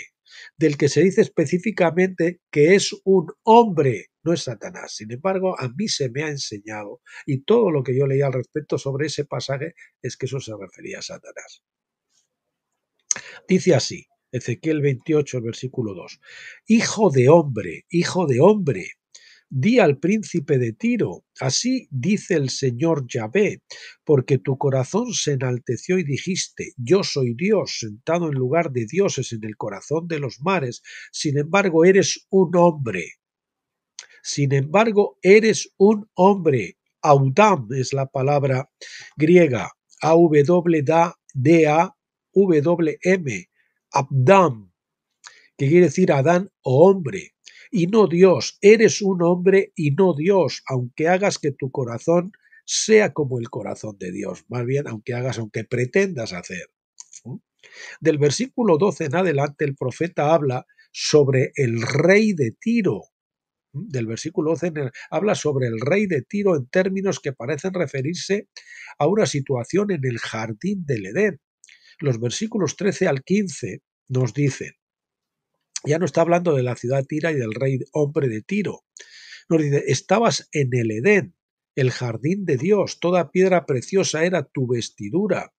del que se dice específicamente que es un hombre, no es Satanás. Sin embargo, a mí se me ha enseñado, y todo lo que yo leí al respecto sobre ese pasaje es que eso se refería a Satanás. Dice así, Ezequiel 28, versículo 2, hijo de hombre, Di al príncipe de Tiro, así dice el Señor Yahvé, porque tu corazón se enalteció y dijiste, yo soy Dios, sentado en lugar de dioses en el corazón de los mares, sin embargo eres un hombre. Sin embargo, eres un hombre. Audam es la palabra griega. A-W-D-A-W-M. Abdam, que quiere decir Adán o hombre. Y no Dios. Eres un hombre y no Dios, aunque hagas que tu corazón sea como el corazón de Dios. Más bien, aunque pretendas hacer. Del versículo 12 en adelante, el profeta habla sobre el rey de Tiro. Del versículo 12 habla sobre el rey de Tiro en términos que parecen referirse a una situación en el jardín del Edén. Los versículos 13 al 15 nos dicen, ya no está hablando de la ciudad Tira y del rey hombre de Tiro, nos dice, estabas en el Edén, el jardín de Dios, toda piedra preciosa era tu vestidura.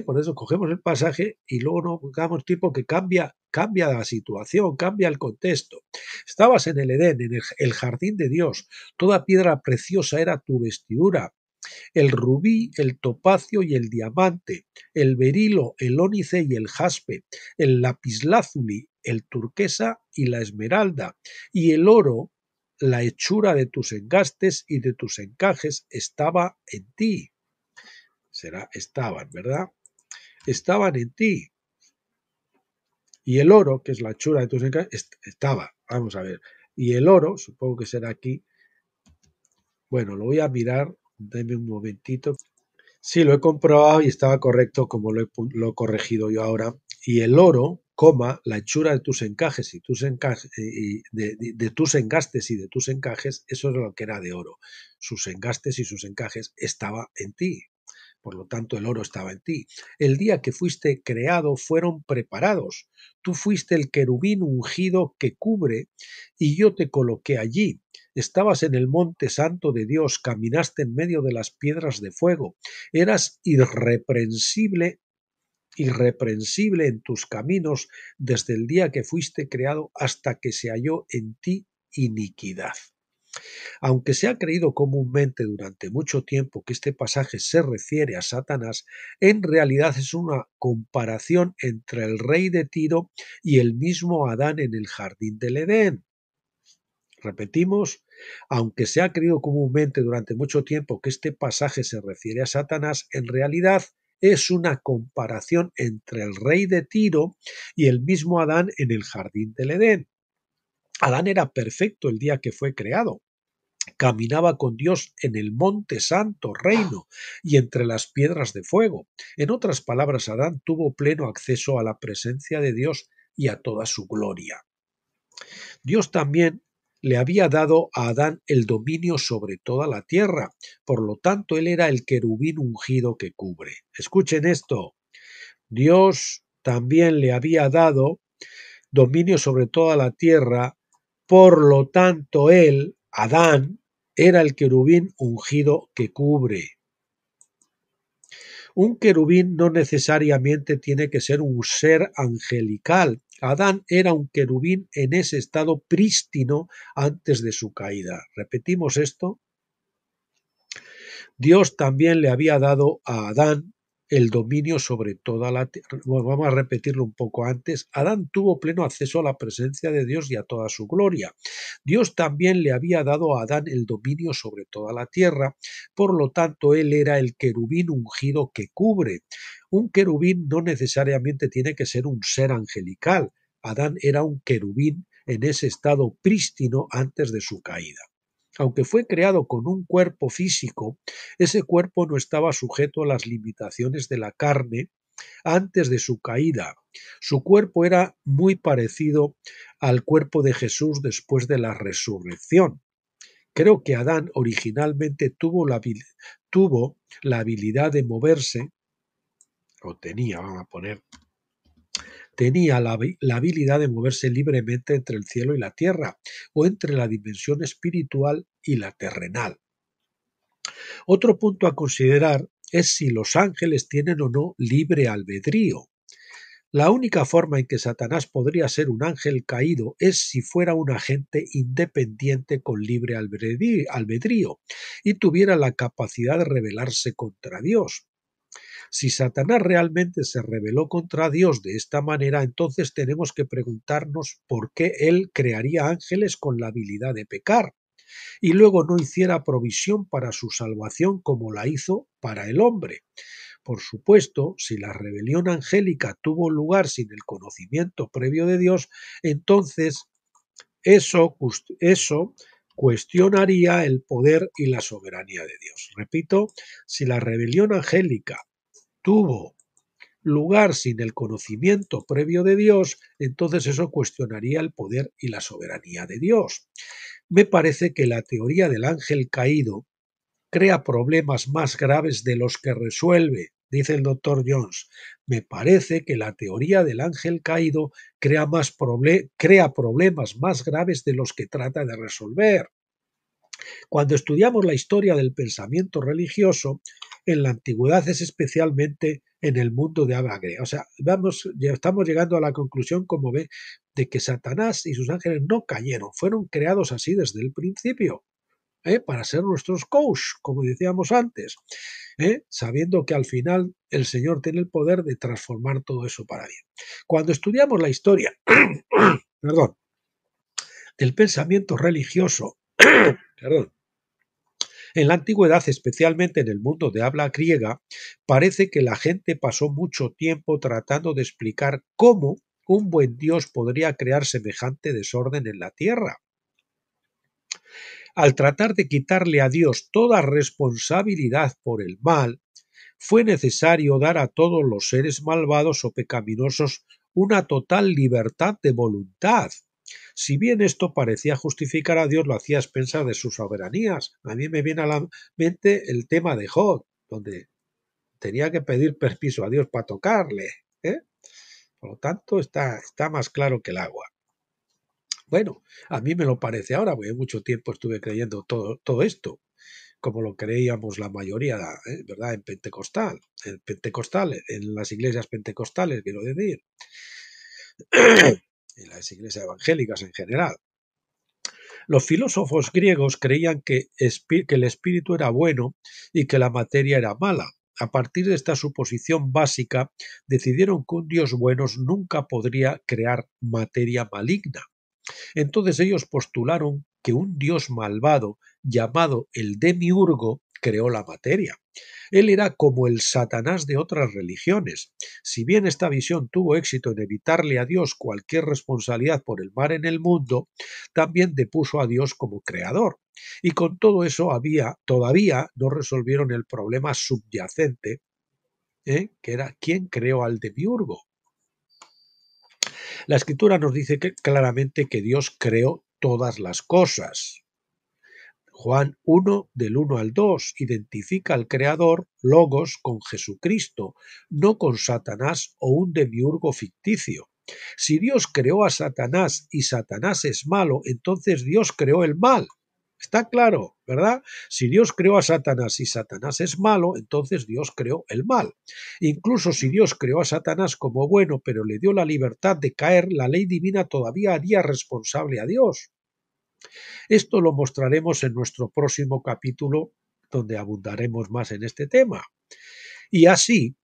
Por eso cogemos el pasaje y luego no damos tiempo que cambia la situación, cambia el contexto. Estabas en el Edén, en el jardín de Dios, toda piedra preciosa era tu vestidura. El rubí, el topacio y el diamante, el berilo, el ónice y el jaspe, el lapislázuli, el turquesa y la esmeralda, y el oro, la hechura de tus engastes y de tus encajes estaba en ti. Estaban, ¿verdad? Estaban en ti. Y el oro, que es la hechura de tus encajes, estaba. Vamos a ver. Y el oro, supongo que será aquí. Bueno, lo voy a mirar. Deme un momentito. Sí, lo he comprobado y estaba correcto como lo he corregido yo ahora. Y el oro, la hechura de tus encajes y tus encajes y de tus engastes y de tus encajes, eso es lo que era de oro. Sus engastes y sus encajes estaba en ti. Por lo tanto, el oro estaba en ti. El día que fuiste creado fueron preparados. Tú fuiste el querubín ungido que cubre y yo te coloqué allí. Estabas en el monte santo de Dios, caminaste en medio de las piedras de fuego. Eras irreprensible en tus caminos desde el día que fuiste creado hasta que se halló en ti iniquidad. Aunque se ha creído comúnmente durante mucho tiempo que este pasaje se refiere a Satanás, en realidad es una comparación entre el rey de Tiro y el mismo Adán en el jardín del Edén. Repetimos, aunque se ha creído comúnmente durante mucho tiempo que este pasaje se refiere a Satanás, en realidad es una comparación entre el rey de Tiro y el mismo Adán en el jardín del Edén. Adán era perfecto el día que fue creado. Caminaba con Dios en el monte santo reino y entre las piedras de fuego. En otras palabras, Adán tuvo pleno acceso a la presencia de Dios y a toda su gloria. Dios también le había dado a Adán el dominio sobre toda la tierra, por lo tanto él era el querubín ungido que cubre. Escuchen esto, Dios también le había dado dominio sobre toda la tierra, por lo tanto él, Adán, era el querubín ungido que cubre. Un querubín no necesariamente tiene que ser un ser angelical. Adán era un querubín en ese estado prístino antes de su caída. ¿Repetimos esto? Dios también le había dado a Adán el dominio sobre toda la tierra. Bueno, vamos a repetirlo un poco antes. Adán tuvo pleno acceso a la presencia de Dios y a toda su gloria. Dios también le había dado a Adán el dominio sobre toda la tierra, por lo tanto él era el querubín ungido que cubre. Un querubín no necesariamente tiene que ser un ser angelical. Adán era un querubín en ese estado prístino antes de su caída. Aunque fue creado con un cuerpo físico, ese cuerpo no estaba sujeto a las limitaciones de la carne antes de su caída. Su cuerpo era muy parecido al cuerpo de Jesús después de la resurrección. Creo que Adán originalmente tuvo la habilidad de moverse, o tenía, vamos a poner, tenía la habilidad de moverse libremente entre el cielo y la tierra, o entre la dimensión espiritual y la terrenal. Otro punto a considerar es si los ángeles tienen o no libre albedrío. La única forma en que Satanás podría ser un ángel caído es si fuera un agente independiente con libre albedrío y tuviera la capacidad de rebelarse contra Dios. Si Satanás realmente se rebeló contra Dios de esta manera, entonces tenemos que preguntarnos por qué él crearía ángeles con la habilidad de pecar y luego no hiciera provisión para su salvación como la hizo para el hombre. Por supuesto, si la rebelión angélica tuvo lugar sin el conocimiento previo de Dios, entonces eso cuestionaría el poder y la soberanía de Dios. Repito, si la rebelión angélica tuvo lugar sin el conocimiento previo de Dios, entonces eso cuestionaría el poder y la soberanía de Dios. Me parece que la teoría del ángel caído crea problemas más graves de los que resuelve, dice el doctor Jones. Me parece que la teoría del ángel caído crea problemas más graves de los que trata de resolver. Cuando estudiamos la historia del pensamiento religioso, en la antigüedad es especialmente en el mundo de habla griega. O sea, estamos llegando a la conclusión, como ve, de que Satanás y sus ángeles no cayeron, fueron creados así desde el principio. Para ser nuestros coach, como decíamos antes, sabiendo que al final el Señor tiene el poder de transformar todo eso para bien. Cuando estudiamos la historia perdón, del pensamiento religioso perdón, en la antigüedad, especialmente en el mundo de habla griega, parece que la gente pasó mucho tiempo tratando de explicar cómo un buen Dios podría crear semejante desorden en la tierra. Al tratar de quitarle a Dios toda responsabilidad por el mal, fue necesario dar a todos los seres malvados o pecaminosos una total libertad de voluntad. Si bien esto parecía justificar a Dios, lo hacía a expensas de sus soberanías. A mí me viene a la mente el tema de Job, donde tenía que pedir permiso a Dios para tocarle. Por lo tanto, está más claro que el agua. Bueno, a mí me lo parece ahora, porque mucho tiempo estuve creyendo todo esto, como lo creíamos la mayoría, ¿verdad? En en las iglesias pentecostales, quiero decir, en las iglesias evangélicas en general. Los filósofos griegos creían que el espíritu era bueno y que la materia era mala. A partir de esta suposición básica, decidieron que un Dios bueno nunca podría crear materia maligna. Entonces ellos postularon que un dios malvado llamado el Demiurgo creó la materia. Él era como el Satanás de otras religiones. Si bien esta visión tuvo éxito en evitarle a Dios cualquier responsabilidad por el mal en el mundo, también depuso a Dios como creador. Y con todo eso todavía no resolvieron el problema subyacente, que era ¿quién creó al Demiurgo? La escritura nos dice claramente que Dios creó todas las cosas. Juan 1, del 1 al 2, identifica al Creador, Logos, con Jesucristo, no con Satanás o un demiurgo ficticio. Si Dios creó a Satanás y Satanás es malo, entonces Dios creó el mal. Está claro, ¿verdad? Si Dios creó a Satanás y Satanás es malo, entonces Dios creó el mal. Incluso si Dios creó a Satanás como bueno, pero le dio la libertad de caer, la ley divina todavía haría responsable a Dios. Esto lo mostraremos en nuestro próximo capítulo, donde abundaremos más en este tema. Y así,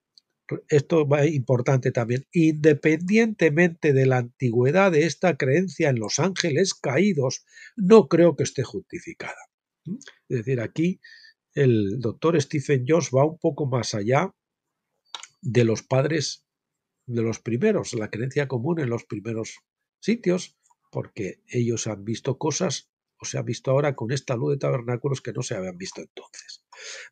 esto es importante también, independientemente de la antigüedad de esta creencia en los ángeles caídos, no creo que esté justificada. Es decir, aquí el doctor Stephen Jones va un poco más allá de los padres de los primeros, la creencia común en los primeros sitios, porque ellos han visto cosas o se ha visto ahora con esta luz de tabernáculos que no se habían visto entonces.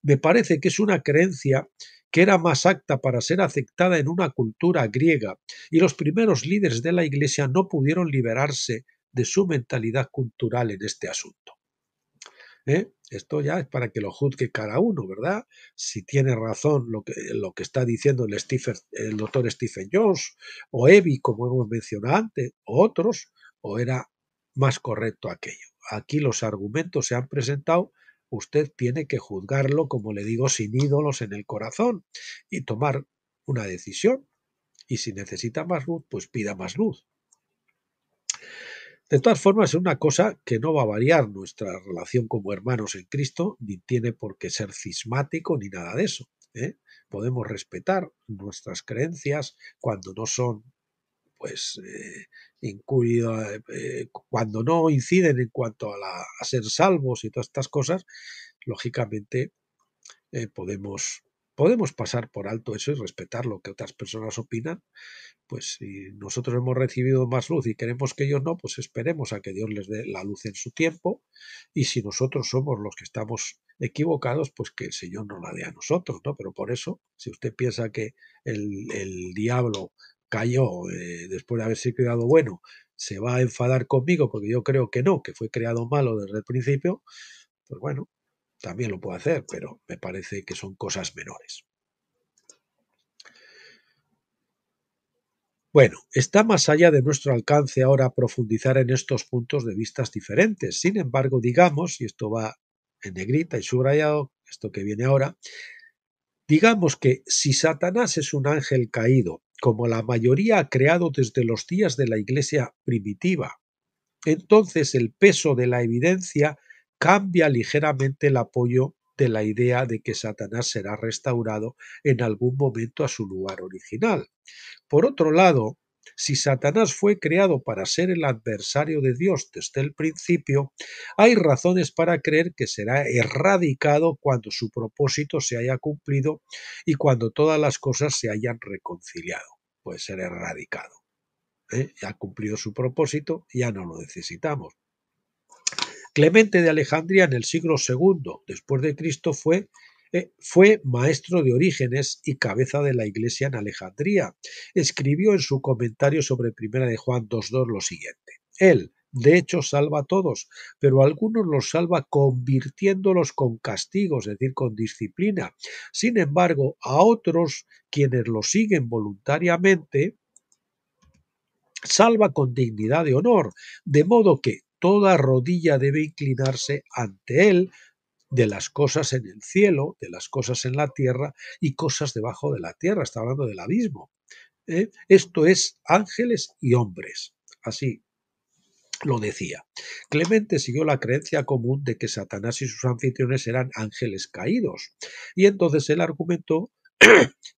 Me parece que es una creencia que era más apta para ser aceptada en una cultura griega y los primeros líderes de la Iglesia no pudieron liberarse de su mentalidad cultural en este asunto. Esto ya es para que lo juzgue cada uno, ¿verdad? Si tiene razón lo que está diciendo el doctor Stephen Jones, o Evi, como hemos mencionado antes, o otros, o era más correcto aquello. Aquí los argumentos se han presentado, usted tiene que juzgarlo, como le digo, sin ídolos en el corazón y tomar una decisión. Y si necesita más luz, pues pida más luz. De todas formas, es una cosa que no va a variar nuestra relación como hermanos en Cristo, ni tiene por qué ser cismático ni nada de eso, ¿eh? Podemos respetar nuestras creencias cuando no son, pues, cuando no inciden en cuanto a ser salvos y todas estas cosas, lógicamente podemos pasar por alto eso y respetar lo que otras personas opinan. Pues si nosotros hemos recibido más luz y queremos que ellos no, pues esperemos a que Dios les dé la luz en su tiempo, y si nosotros somos los que estamos equivocados, pues que el Señor nos la dé a nosotros, ¿no? Pero por eso, si usted piensa que el diablo cayó después de haberse creado bueno, se va a enfadar conmigo porque yo creo que no, que fue creado malo desde el principio, pues bueno, también lo puede hacer, pero me parece que son cosas menores. Bueno, está más allá de nuestro alcance ahora profundizar en estos puntos de vistas diferentes. Sin embargo, digamos, y esto va en negrita y subrayado, esto que viene ahora, digamos que si Satanás es un ángel caído, como la mayoría ha creado desde los días de la Iglesia primitiva, entonces el peso de la evidencia cambia ligeramente el apoyo de la idea de que Satanás será restaurado en algún momento a su lugar original. Por otro lado, si Satanás fue creado para ser el adversario de Dios desde el principio, hay razones para creer que será erradicado cuando su propósito se haya cumplido y cuando todas las cosas se hayan reconciliado. Puede ser erradicado. Ya ha cumplido su propósito, ya no lo necesitamos. Clemente de Alejandría en el siglo II después de Cristo fue maestro de Orígenes y cabeza de la iglesia en Alejandría. Escribió en su comentario sobre Primera de Juan 2.2 lo siguiente: él, de hecho, salva a todos, pero a algunos los salva convirtiéndolos con castigo, es decir, con disciplina. Sin embargo, a otros, quienes lo siguen voluntariamente, salva con dignidad de honor, de modo que toda rodilla debe inclinarse ante él, de las cosas en el cielo, de las cosas en la tierra y cosas debajo de la tierra. Está hablando del abismo. Esto es ángeles y hombres. Así lo decía. Clemente siguió la creencia común de que Satanás y sus anfitriones eran ángeles caídos. Y entonces él argumentó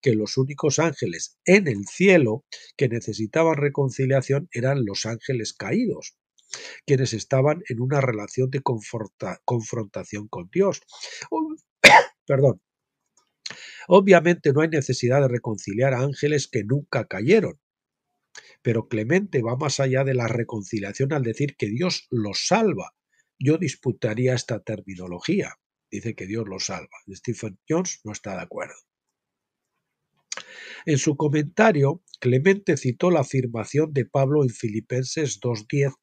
que los únicos ángeles en el cielo que necesitaban reconciliación eran los ángeles caídos, quienes estaban en una relación de confrontación con Dios. Perdón. Obviamente no hay necesidad de reconciliar a ángeles que nunca cayeron, pero Clemente va más allá de la reconciliación al decir que Dios los salva. Yo disputaría esta terminología. Dice que Dios los salva. Stephen Jones no está de acuerdo. En su comentario, Clemente citó la afirmación de Pablo en Filipenses 2.10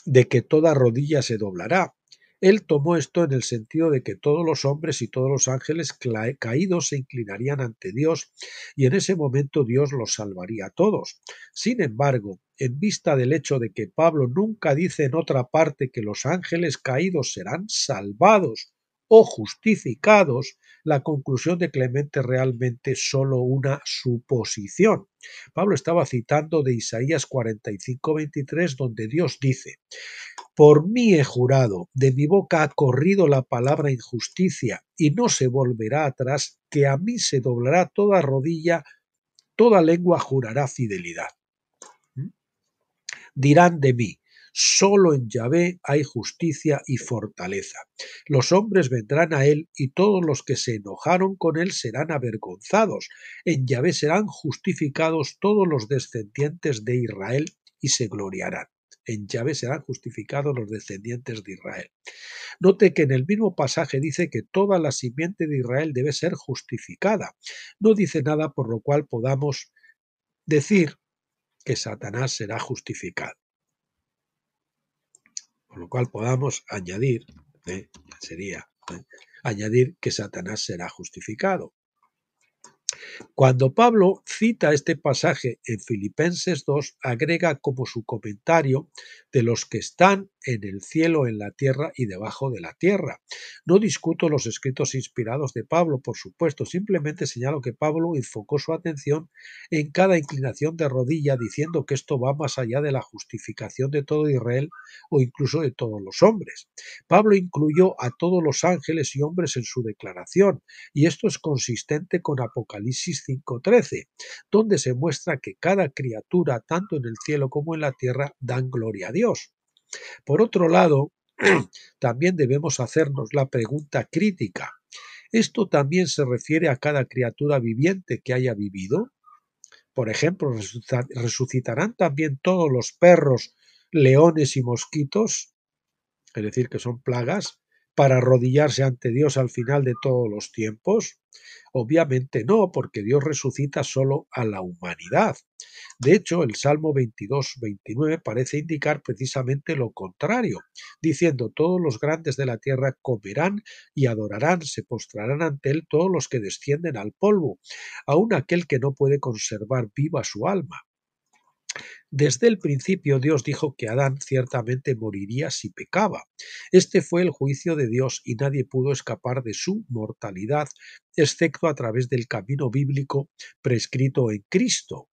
de que toda rodilla se doblará. Él tomó esto en el sentido de que todos los hombres y todos los ángeles caídos se inclinarían ante Dios y en ese momento Dios los salvaría a todos. Sin embargo, en vista del hecho de que Pablo nunca dice en otra parte que los ángeles caídos serán salvados o justificados, la conclusión de Clemente es realmente solo una suposición. Pablo estaba citando de Isaías 45:23, donde Dios dice: por mí he jurado, de mi boca ha corrido la palabra injusticia, y no se volverá atrás, que a mí se doblará toda rodilla, toda lengua jurará fidelidad. Dirán de mí: solo en Yahvé hay justicia y fortaleza. Los hombres vendrán a él y todos los que se enojaron con él serán avergonzados. En Yahvé serán justificados todos los descendientes de Israel y se gloriarán. En Yahvé serán justificados los descendientes de Israel. Note que en el mismo pasaje dice que toda la simiente de Israel debe ser justificada. No dice nada por lo cual podamos decir que Satanás será justificado. Por lo cual podamos añadir, añadir que Satanás será justificado. Cuando Pablo cita este pasaje en Filipenses 2, agrega como su comentario: de los que están en el cielo, en la tierra y debajo de la tierra. No discuto los escritos inspirados de Pablo, por supuesto, simplemente señalo que Pablo enfocó su atención en cada inclinación de rodilla, diciendo que esto va más allá de la justificación de todo Israel o incluso de todos los hombres. Pablo incluyó a todos los ángeles y hombres en su declaración, y esto es consistente con Apocalipsis 5:13, donde se muestra que cada criatura, tanto en el cielo como en la tierra, dan gloria a Dios. Por otro lado, también debemos hacernos la pregunta crítica: ¿esto también se refiere a cada criatura viviente que haya vivido? Por ejemplo, ¿resucitarán también todos los perros, leones y mosquitos? Es decir, que son plagas, para arrodillarse ante Dios al final de todos los tiempos? Obviamente no, porque Dios resucita solo a la humanidad. De hecho, el Salmo 22-29 parece indicar precisamente lo contrario, diciendo: todos los grandes de la tierra comerán y adorarán, se postrarán ante él todos los que descienden al polvo, aun aquel que no puede conservar viva su alma. Desde el principio Dios dijo que Adán ciertamente moriría si pecaba. Este fue el juicio de Dios y nadie pudo escapar de su mortalidad, excepto a través del camino bíblico prescrito en Cristo.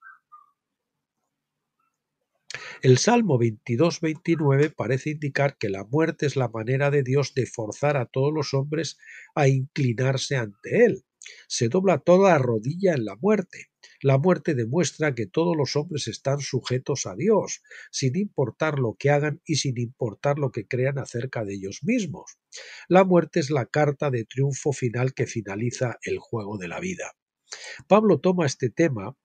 El Salmo 22-29 parece indicar que la muerte es la manera de Dios de forzar a todos los hombres a inclinarse ante Él. Se dobla toda rodilla en la muerte. La muerte demuestra que todos los hombres están sujetos a Dios, sin importar lo que hagan y sin importar lo que crean acerca de ellos mismos. La muerte es la carta de triunfo final que finaliza el juego de la vida. Pablo toma este tema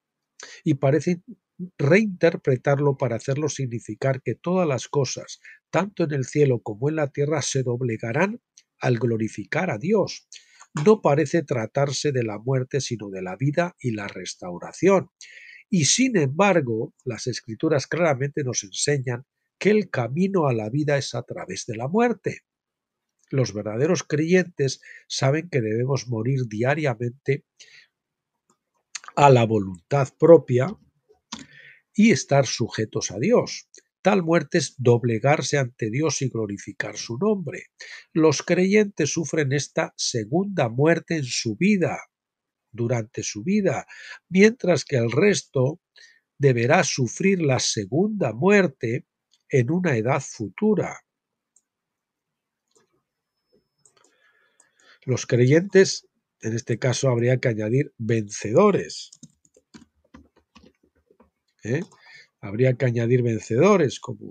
y parece reinterpretarlo para hacerlo significar que todas las cosas, tanto en el cielo como en la tierra, se doblegarán al glorificar a Dios. No parece tratarse de la muerte, sino de la vida y la restauración. Y sin embargo, las Escrituras claramente nos enseñan que el camino a la vida es a través de la muerte. Los verdaderos creyentes saben que debemos morir diariamente a la voluntad propia y estar sujetos a Dios. Tal muerte es doblegarse ante Dios y glorificar su nombre. Los creyentes sufren esta segunda muerte en su vida, durante su vida, mientras que el resto deberá sufrir la segunda muerte en una edad futura. Los creyentes, en este caso habría que añadir vencedores. Habría que añadir vencedores, como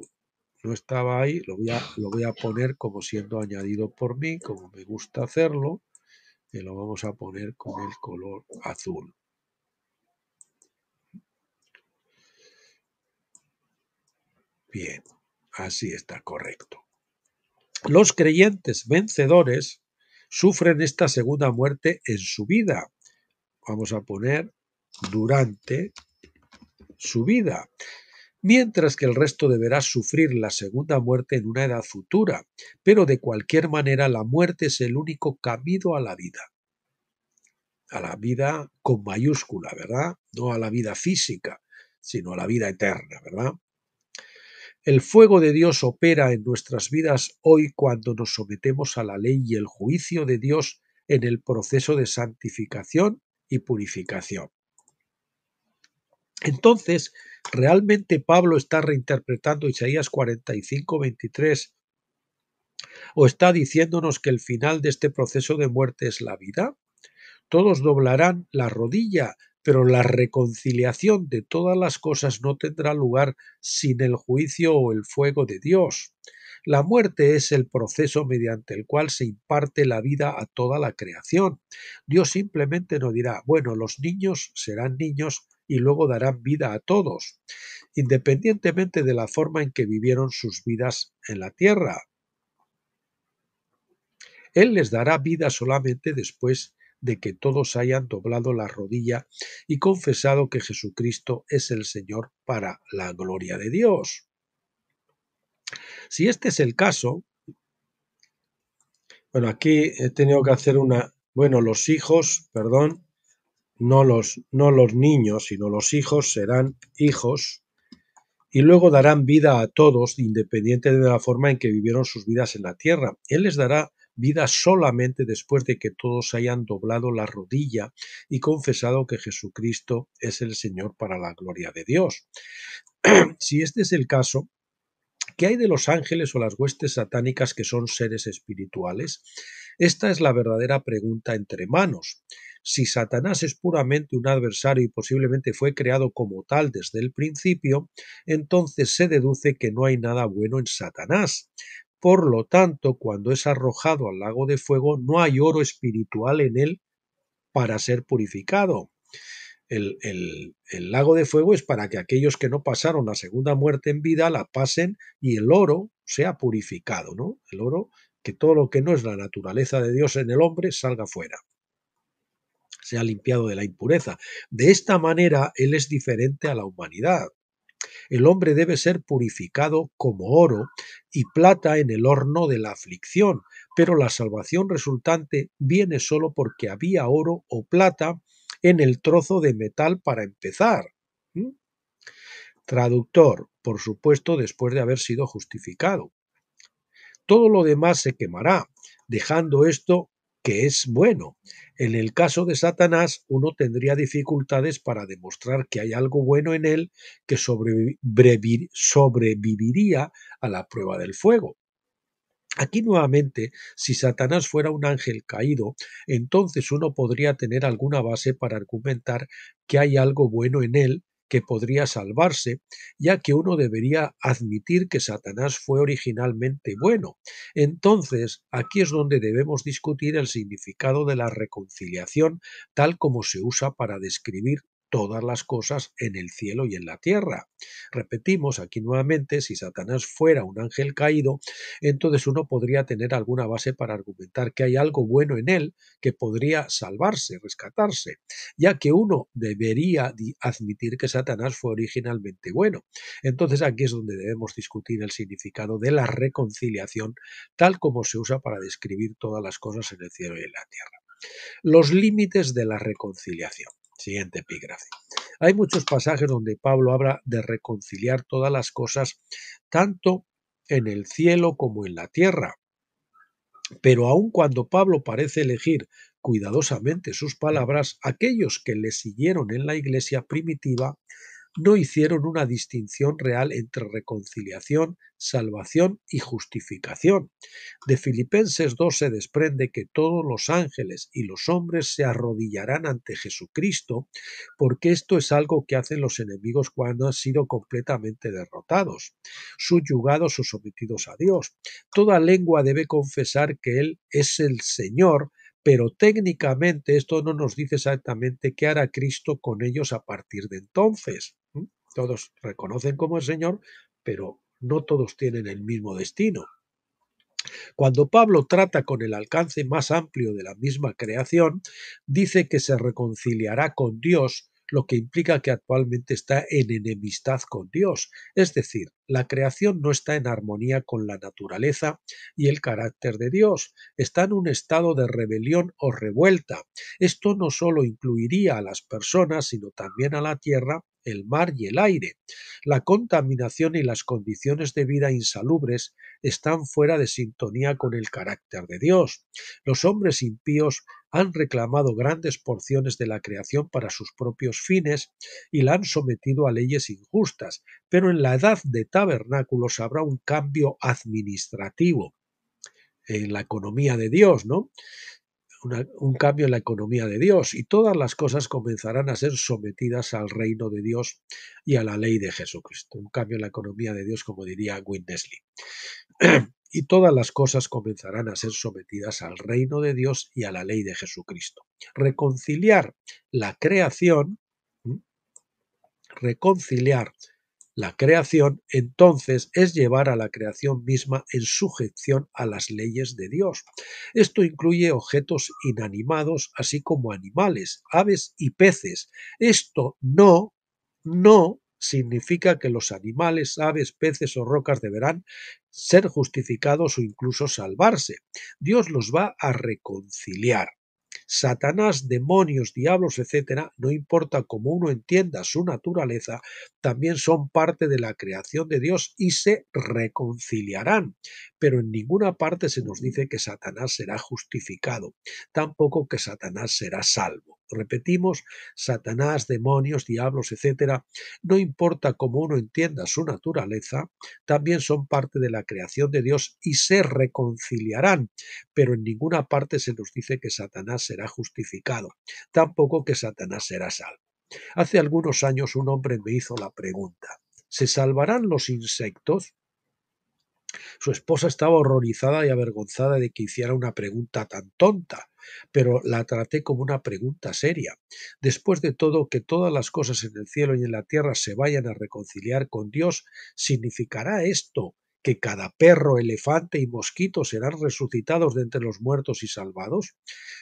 no estaba ahí, lo voy a poner como siendo añadido por mí, como me gusta hacerlo, y lo vamos a poner con el color azul. Bien, así está correcto. Los creyentes vencedores sufren esta segunda muerte en su vida. Vamos a poner durante su vida, mientras que el resto deberá sufrir la segunda muerte en una edad futura. Pero de cualquier manera, la muerte es el único camino a la vida con mayúscula, ¿verdad? No a la vida física, sino a la vida eterna, ¿verdad? El fuego de Dios opera en nuestras vidas hoy cuando nos sometemos a la ley y el juicio de Dios en el proceso de santificación y purificación. Entonces, ¿realmente Pablo está reinterpretando Isaías 45:23 o está diciéndonos que el final de este proceso de muerte es la vida? Todos doblarán la rodilla, pero la reconciliación de todas las cosas no tendrá lugar sin el juicio o el fuego de Dios. La muerte es el proceso mediante el cual se imparte la vida a toda la creación. Dios simplemente no dirá: bueno, los niños serán niños y luego darán vida a todos, independientemente de la forma en que vivieron sus vidas en la tierra. Él les dará vida solamente después de que todos hayan doblado la rodilla y confesado que Jesucristo es el Señor para la gloria de Dios. Si este es el caso, bueno, aquí he tenido que hacer los hijos, perdón, no los niños, sino los hijos serán hijos, y luego darán vida a todos, independiente de la forma en que vivieron sus vidas en la tierra. Él les dará vida solamente después de que todos hayan doblado la rodilla y confesado que Jesucristo es el Señor para la gloria de Dios. Si este es el caso, ¿qué hay de los ángeles o las huestes satánicas que son seres espirituales? Esta es la verdadera pregunta entre manos. Si Satanás es puramente un adversario y posiblemente fue creado como tal desde el principio, entonces se deduce que no hay nada bueno en Satanás. Por lo tanto, cuando es arrojado al lago de fuego, no hay oro espiritual en él para ser purificado. El lago de fuego es para que aquellos que no pasaron la segunda muerte en vida la pasen y el oro sea purificado, ¿no? El oro, que todo lo que no es la naturaleza de Dios en el hombre salga fuera, sea limpiado de la impureza. De esta manera, Él es diferente a la humanidad. El hombre debe ser purificado como oro y plata en el horno de la aflicción, pero la salvación resultante viene solo porque había oro o plata en el trozo de metal para empezar. ¿Mm? Traductor, por supuesto, después de haber sido justificado. Todo lo demás se quemará, dejando esto que es bueno. En el caso de Satanás, uno tendría dificultades para demostrar que hay algo bueno en él que sobreviviría a la prueba del fuego. Aquí nuevamente, si Satanás fuera un ángel caído, entonces uno podría tener alguna base para argumentar que hay algo bueno en él que podría salvarse, ya que uno debería admitir que Satanás fue originalmente bueno. Entonces, aquí es donde debemos discutir el significado de la reconciliación, tal como se usa para describir todas las cosas en el cielo y en la tierra. Repetimos aquí nuevamente, si Satanás fuera un ángel caído, entonces uno podría tener alguna base para argumentar que hay algo bueno en él que podría salvarse, rescatarse, ya que uno debería admitir que Satanás fue originalmente bueno. Entonces aquí es donde debemos discutir el significado de la reconciliación, tal como se usa para describir todas las cosas en el cielo y en la tierra. Los límites de la reconciliación. Siguiente epígrafe. Hay muchos pasajes donde Pablo habla de reconciliar todas las cosas, tanto en el cielo como en la tierra. Pero aun cuando Pablo parece elegir cuidadosamente sus palabras, aquellos que le siguieron en la iglesia primitiva no hicieron una distinción real entre reconciliación, salvación y justificación. De Filipenses 2 se desprende que todos los ángeles y los hombres se arrodillarán ante Jesucristo, porque esto es algo que hacen los enemigos cuando han sido completamente derrotados, subyugados o sometidos a Dios. Toda lengua debe confesar que Él es el Señor, pero técnicamente esto no nos dice exactamente qué hará Cristo con ellos a partir de entonces. Todos reconocen como el Señor, pero no todos tienen el mismo destino. Cuando Pablo trata con el alcance más amplio de la misma creación, dice que se reconciliará con Dios, lo que implica que actualmente está en enemistad con Dios. Es decir, la creación no está en armonía con la naturaleza y el carácter de Dios, está en un estado de rebelión o revuelta. Esto no solo incluiría a las personas, sino también a la tierra, el mar y el aire. La contaminación y las condiciones de vida insalubres están fuera de sintonía con el carácter de Dios. Los hombres impíos han reclamado grandes porciones de la creación para sus propios fines y la han sometido a leyes injustas, pero en la edad de tabernáculos habrá un cambio administrativo en la economía de Dios, ¿no? Un cambio en la economía de Dios y todas las cosas comenzarán a ser sometidas al reino de Dios y a la ley de Jesucristo. Un cambio en la economía de Dios, como diría Winnesley. Y todas las cosas comenzarán a ser sometidas al reino de Dios y a la ley de Jesucristo. Reconciliar la creación, reconciliar la creación, entonces, es llevar a la creación misma en sujeción a las leyes de Dios. Esto incluye objetos inanimados, así como animales, aves y peces. Esto no significa que los animales, aves, peces o rocas deberán ser justificados o incluso salvarse. Dios los va a reconciliar. Satanás, demonios, diablos, etcétera, no importa cómo uno entienda su naturaleza, también son parte de la creación de Dios y se reconciliarán. Pero en ninguna parte se nos dice que Satanás será justificado, tampoco que Satanás será salvo. Repetimos, Satanás, demonios, diablos, etcétera, no importa cómo uno entienda su naturaleza, también son parte de la creación de Dios y se reconciliarán, pero en ninguna parte se nos dice que Satanás será justificado, tampoco que Satanás será salvo. Hace algunos años un hombre me hizo la pregunta: ¿se salvarán los insectos? Su esposa estaba horrorizada y avergonzada de que hiciera una pregunta tan tonta, pero la traté como una pregunta seria. Después de todo, que todas las cosas en el cielo y en la tierra se vayan a reconciliar con Dios, ¿significará esto que cada perro, elefante y mosquito serán resucitados de entre los muertos y salvados?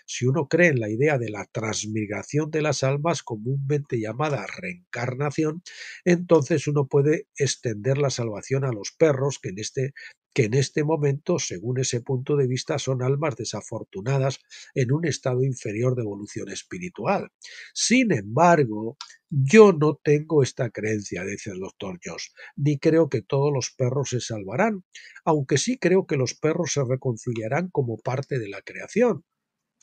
Si uno cree en la idea de la transmigración de las almas, comúnmente llamada reencarnación, entonces uno puede extender la salvación a los perros que en este momento, según ese punto de vista, son almas desafortunadas en un estado inferior de evolución espiritual. Sin embargo, yo no tengo esta creencia, dice el doctor Josh, ni creo que todos los perros se salvarán, aunque sí creo que los perros se reconciliarán como parte de la creación.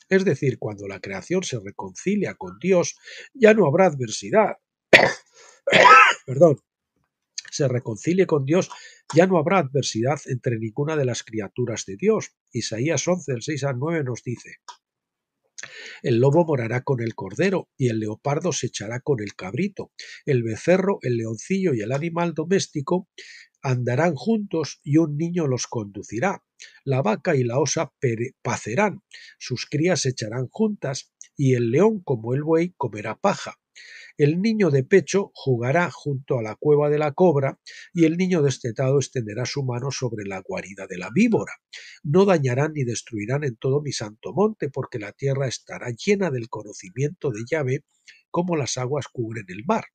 Es decir, cuando la creación se reconcilia con Dios, ya no habrá adversidad. Perdón, se reconcilie con Dios, ya no habrá adversidad entre ninguna de las criaturas de Dios. Isaías 11, del 6 al 9 nos dice: el lobo morará con el cordero, y el leopardo se echará con el cabrito. El becerro, el leoncillo y el animal doméstico andarán juntos, y un niño los conducirá. La vaca y la osa pacerán, sus crías se echarán juntas, y el león, como el buey, comerá paja. El niño de pecho jugará junto a la cueva de la cobra, y el niño destetado extenderá su mano sobre la guarida de la víbora. No dañarán ni destruirán en todo mi santo monte, porque la tierra estará llena del conocimiento de Yahvé, como las aguas cubren el mar.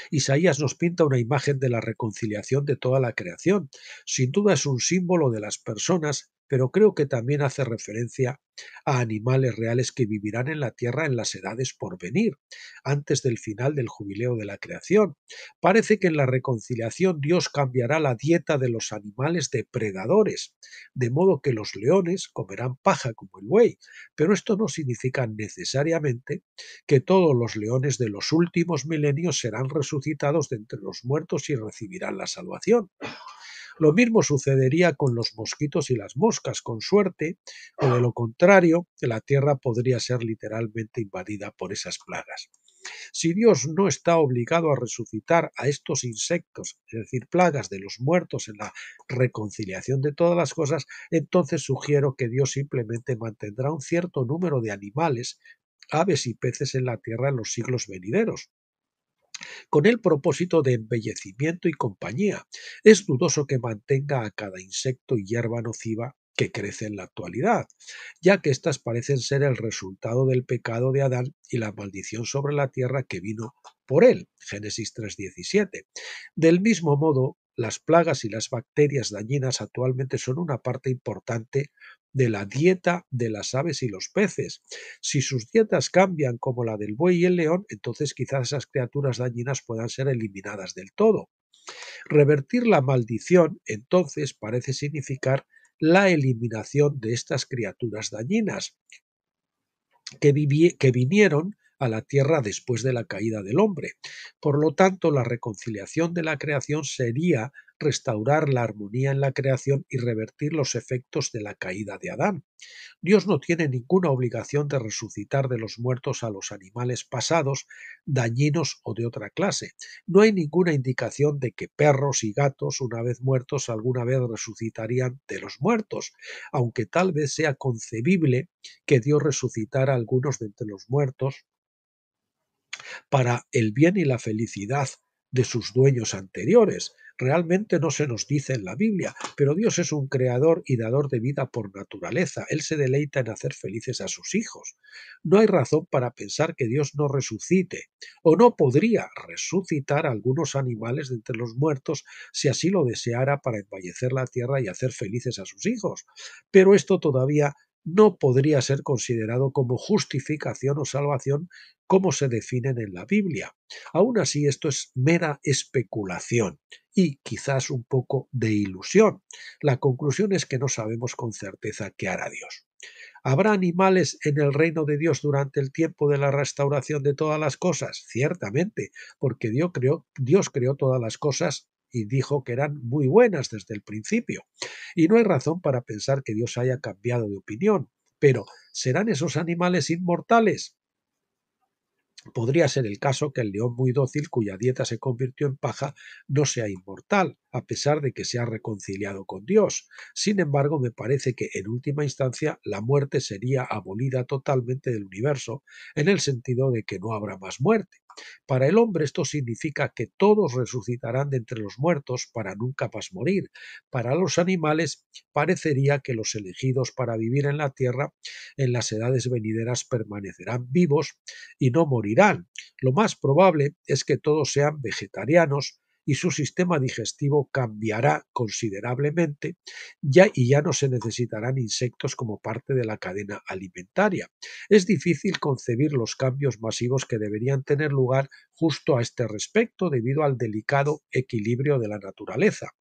Isaías nos pinta una imagen de la reconciliación de toda la creación. Sin duda es un símbolo de las personas, pero creo que también hace referencia a animales reales que vivirán en la tierra en las edades por venir, antes del final del jubileo de la creación. Parece que en la reconciliación Dios cambiará la dieta de los animales depredadores, de modo que los leones comerán paja como el buey, pero esto no significa necesariamente que todos los leones de los últimos milenios serán resucitados de entre los muertos y recibirán la salvación. Lo mismo sucedería con los mosquitos y las moscas, con suerte, o de lo contrario, la tierra podría ser literalmente invadida por esas plagas. Si Dios no está obligado a resucitar a estos insectos, es decir, plagas de los muertos en la reconciliación de todas las cosas, entonces sugiero que Dios simplemente mantendrá un cierto número de animales, aves y peces en la tierra en los siglos venideros, con el propósito de embellecimiento y compañía. Es dudoso que mantenga a cada insecto y hierba nociva que crece en la actualidad, ya que éstas parecen ser el resultado del pecado de Adán y la maldición sobre la tierra que vino por él. Génesis 3:17. Del mismo modo, las plagas y las bacterias dañinas actualmente son una parte importante de la dieta de las aves y los peces. Si sus dietas cambian como la del buey y el león, entonces quizás esas criaturas dañinas puedan ser eliminadas del todo. Revertir la maldición, entonces, parece significar la eliminación de estas criaturas dañinas que vinieron a la tierra después de la caída del hombre. Por lo tanto, la reconciliación de la creación sería restaurar la armonía en la creación y revertir los efectos de la caída de Adán. Dios no tiene ninguna obligación de resucitar de los muertos a los animales pasados, dañinos o de otra clase. No hay ninguna indicación de que perros y gatos, una vez muertos, alguna vez resucitarían de los muertos, aunque tal vez sea concebible que Dios resucitara a algunos de entre los muertos para el bien y la felicidad de sus dueños anteriores. Realmente no se nos dice en la Biblia, pero Dios es un creador y dador de vida por naturaleza. Él se deleita en hacer felices a sus hijos. No hay razón para pensar que Dios no resucite o no podría resucitar a algunos animales de entre los muertos si así lo deseara para embellecer la tierra y hacer felices a sus hijos. Pero esto todavía no podría ser considerado como justificación o salvación como se definen en la Biblia. Aún así, esto es mera especulación y quizás un poco de ilusión. La conclusión es que no sabemos con certeza qué hará Dios. ¿Habrá animales en el reino de Dios durante el tiempo de la restauración de todas las cosas? Ciertamente, porque Dios creó todas las cosas y dijo que eran muy buenas desde el principio. Y no hay razón para pensar que Dios haya cambiado de opinión. Pero, ¿serán esos animales inmortales? Podría ser el caso que el león muy dócil, cuya dieta se convirtió en paja, no sea inmortal, a pesar de que se ha reconciliado con Dios. Sin embargo, me parece que, en última instancia, la muerte sería abolida totalmente del universo, en el sentido de que no habrá más muerte. Para el hombre esto significa que todos resucitarán de entre los muertos para nunca más morir. Para los animales parecería que los elegidos para vivir en la tierra en las edades venideras permanecerán vivos y no morirán. Lo más probable es que todos sean vegetarianos y su sistema digestivo cambiará considerablemente y ya no se necesitarán insectos como parte de la cadena alimentaria. Es difícil concebir los cambios masivos que deberían tener lugar justo a este respecto debido al delicado equilibrio de la naturaleza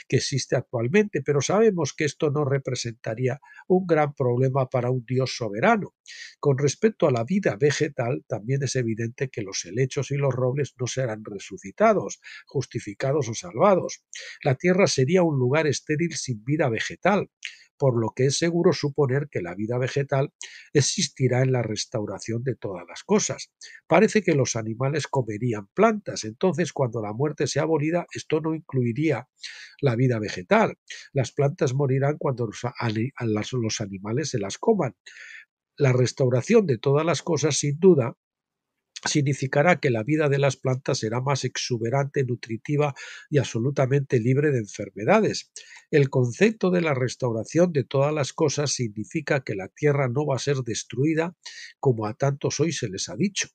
que existe actualmente, pero sabemos que esto no representaría un gran problema para un Dios soberano. Con respecto a la vida vegetal, también es evidente que los helechos y los robles no serán resucitados, justificados o salvados. La tierra sería un lugar estéril sin vida vegetal, por lo que es seguro suponer que la vida vegetal existirá en la restauración de todas las cosas. Parece que los animales comerían plantas, entonces cuando la muerte sea abolida, esto no incluiría la vida vegetal. Las plantas morirán cuando los animales se las coman. La restauración de todas las cosas, sin duda, significará que la vida de las plantas será más exuberante, nutritiva y absolutamente libre de enfermedades. El concepto de la restauración de todas las cosas significa que la tierra no va a ser destruida como a tantos hoy se les ha dicho.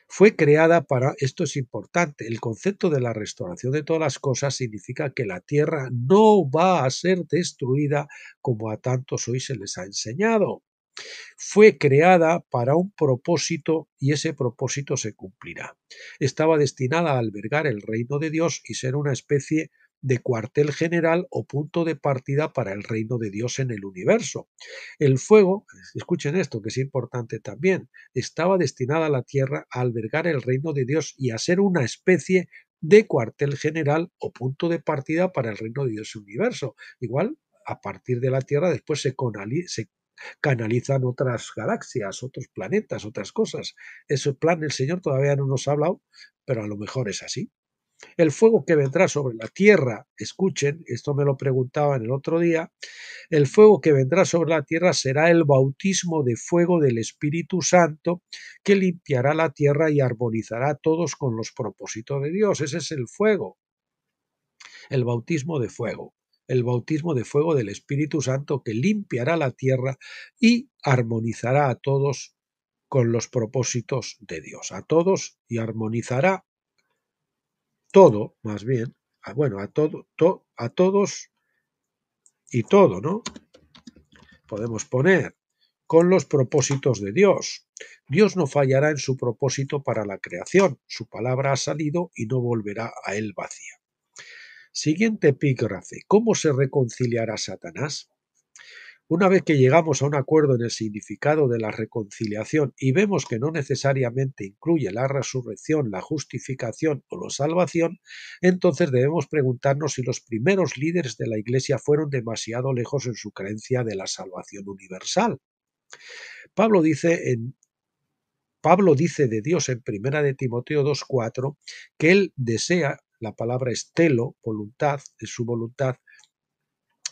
Fue creada para, esto es importante, el concepto de la restauración de todas las cosas significa que la tierra no va a ser destruida como a tantos hoy se les ha enseñado. Fue creada para un propósito y ese propósito se cumplirá. Estaba destinada a albergar el reino de Dios y ser una especie de cuartel general o punto de partida para el reino de Dios en el universo. El fuego, escuchen esto que es importante también, estaba destinada a la tierra a albergar el reino de Dios y a ser una especie de cuartel general o punto de partida para el reino de Dios en el universo. Igual, a partir de la tierra después se canalizan otras galaxias, otros planetas, otras cosas. Ese plan el Señor todavía no nos ha hablado, pero a lo mejor es así. El fuego que vendrá sobre la tierra, escuchen, esto me lo preguntaban el otro día, el fuego que vendrá sobre la tierra será el bautismo de fuego del Espíritu Santo que limpiará la tierra y armonizará a todos con los propósitos de Dios. Ese es el fuego, el bautismo de fuego. El bautismo de fuego del Espíritu Santo que limpiará la tierra y armonizará a todos con los propósitos de Dios. A todos y armonizará todo, más bien, a todos y todo, ¿no? Podemos poner con los propósitos de Dios. Dios no fallará en su propósito para la creación. Su palabra ha salido y no volverá a él vacía. Siguiente epígrafe. ¿Cómo se reconciliará Satanás? Una vez que llegamos a un acuerdo en el significado de la reconciliación y vemos que no necesariamente incluye la resurrección, la justificación o la salvación, entonces debemos preguntarnos si los primeros líderes de la Iglesia fueron demasiado lejos en su creencia de la salvación universal. Pablo dice de Dios en 1 de Timoteo 2:4 que él desea, la palabra es telo, voluntad, es su voluntad,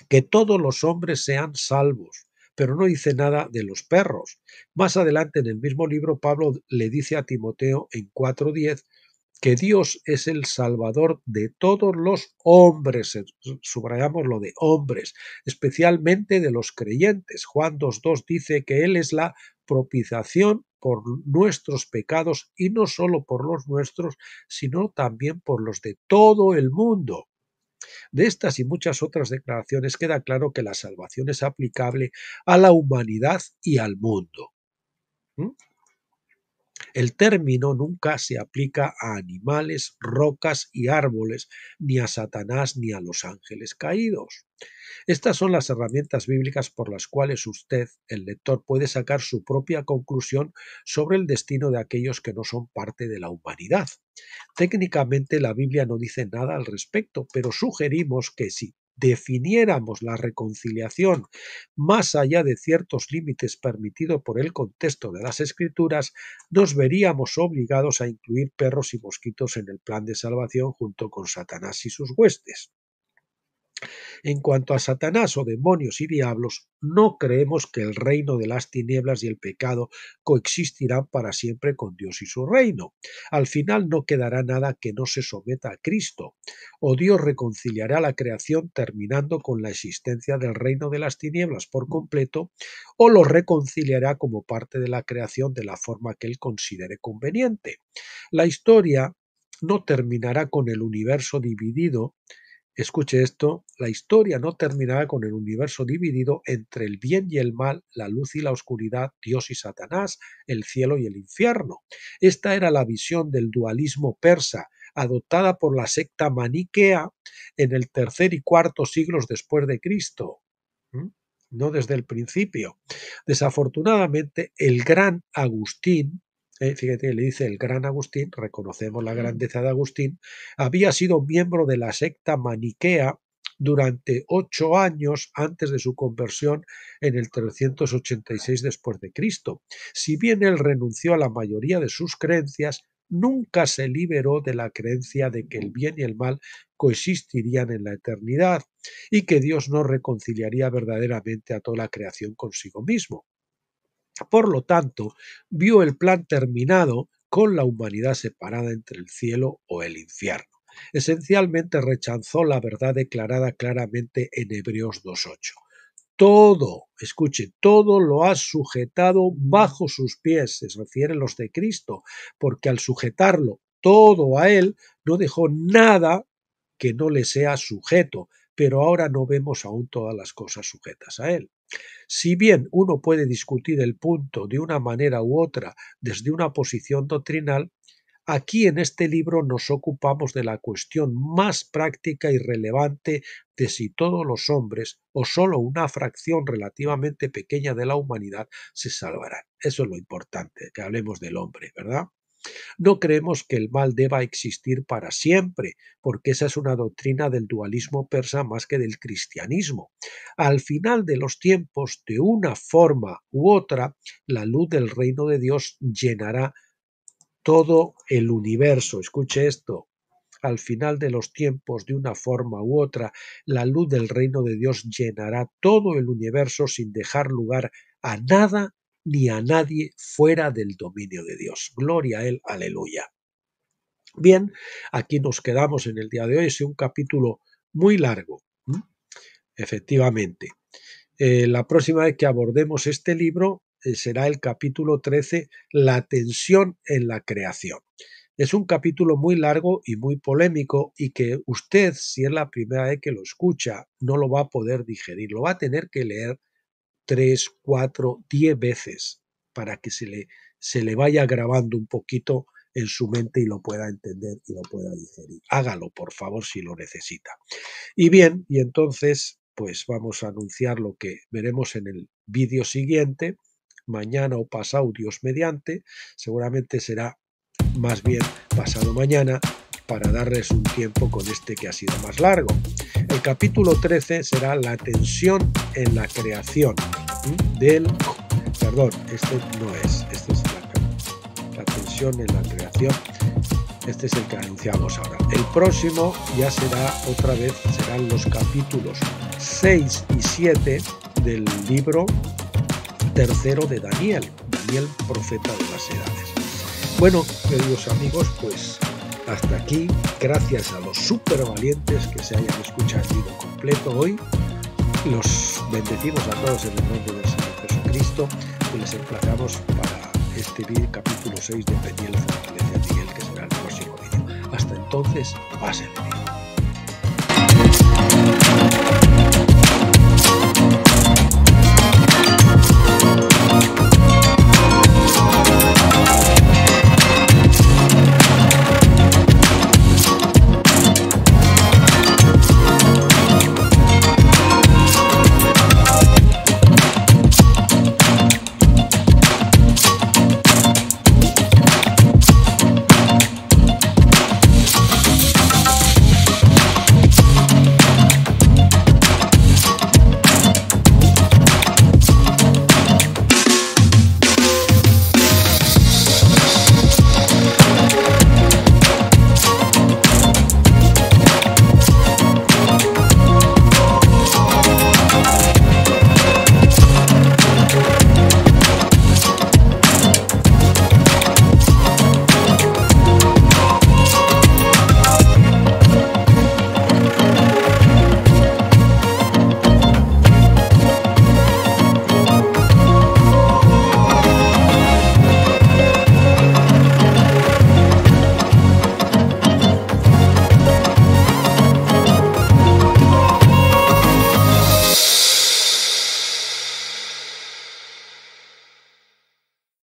que todos los hombres sean salvos, pero no dice nada de los perros. Más adelante en el mismo libro, Pablo le dice a Timoteo en 4:10 que Dios es el Salvador de todos los hombres, subrayamos lo de hombres, especialmente de los creyentes. Juan 2:2 dice que Él es la propiciación por nuestros pecados y no solo por los nuestros, sino también por los de todo el mundo. De estas y muchas otras declaraciones queda claro que la salvación es aplicable a la humanidad y al mundo. ¿Mm? El término nunca se aplica a animales, rocas y árboles, ni a Satanás ni a los ángeles caídos. Estas son las herramientas bíblicas por las cuales usted, el lector, puede sacar su propia conclusión sobre el destino de aquellos que no son parte de la humanidad. Técnicamente la Biblia no dice nada al respecto, pero sugerimos que si definiéramos la reconciliación más allá de ciertos límites permitidos por el contexto de las Escrituras, nos veríamos obligados a incluir perros y mosquitos en el plan de salvación junto con Satanás y sus huestes. En cuanto a Satanás o demonios y diablos, no creemos que el reino de las tinieblas y el pecado coexistirán para siempre con Dios y su reino. Al final no quedará nada que no se someta a Cristo, o Dios reconciliará la creación terminando con la existencia del reino de las tinieblas por completo, o lo reconciliará como parte de la creación de la forma que él considere conveniente. La historia no terminará con el universo dividido. Escuche esto, la historia no terminará con el universo dividido entre el bien y el mal, la luz y la oscuridad, Dios y Satanás, el cielo y el infierno. Esta era la visión del dualismo persa, adoptada por la secta maniquea en el tercer y cuarto siglos después de Cristo. No desde el principio. Desafortunadamente, el gran Agustín, fíjate, le dice el gran Agustín, reconocemos la grandeza de Agustín, había sido miembro de la secta maniquea durante 8 años antes de su conversión en el 386 después de Cristo. Si bien él renunció a la mayoría de sus creencias, nunca se liberó de la creencia de que el bien y el mal coexistirían en la eternidad y que Dios no reconciliaría verdaderamente a toda la creación consigo mismo. Por lo tanto, vio el plan terminado con la humanidad separada entre el cielo o el infierno. Esencialmente rechazó la verdad declarada claramente en Hebreos 2:8. Todo, escuche, todo lo ha sujetado bajo sus pies, se refieren los de Cristo, porque al sujetarlo todo a él, no dejó nada que no le sea sujeto, pero ahora no vemos aún todas las cosas sujetas a él. Si bien uno puede discutir el punto de una manera u otra desde una posición doctrinal, aquí en este libro nos ocupamos de la cuestión más práctica y relevante de si todos los hombres o solo una fracción relativamente pequeña de la humanidad se salvarán. Eso es lo importante, que hablemos del hombre, ¿verdad? No creemos que el mal deba existir para siempre, porque esa es una doctrina del dualismo persa más que del cristianismo. Al final de los tiempos, de una forma u otra, la luz del reino de Dios llenará todo el universo. Escuche esto. Al final de los tiempos, de una forma u otra, la luz del reino de Dios llenará todo el universo sin dejar lugar a nada ni a nadie fuera del dominio de Dios. Gloria a Él, aleluya. Bien, aquí nos quedamos en el día de hoy. Es un capítulo muy largo, efectivamente. La próxima vez que abordemos este libro será el capítulo 13, la tensión en la creación. Es un capítulo muy largo y muy polémico y que usted, si es la primera vez que lo escucha, no lo va a poder digerir. Lo va a tener que leer 3, 4, 10 veces para que se le vaya grabando un poquito en su mente y lo pueda entender y lo pueda digerir. Hágalo, por favor, si lo necesita. Y bien, y entonces, pues vamos a anunciar lo que veremos en el vídeo siguiente, mañana o pasado, Dios mediante. Seguramente será más bien pasado mañana, para darles un tiempo con este que ha sido más largo. El capítulo 13 será la tensión en la creación perdón, este no es, este es la tensión en la creación, este es el que anunciamos ahora. El próximo ya será otra vez, serán los capítulos 6 y 7 del libro tercero de Daniel, profeta de las edades. Bueno, queridos amigos, pues hasta aquí, gracias a los super valientes que se hayan escuchado el vídeo completo hoy. Los bendecimos a todos en el nombre del Señor Jesucristo y les emplazamos para este capítulo 6 de Peniel, Fortaleza Miguel, que será el próximo vídeo. Hasta entonces, pásenle bien.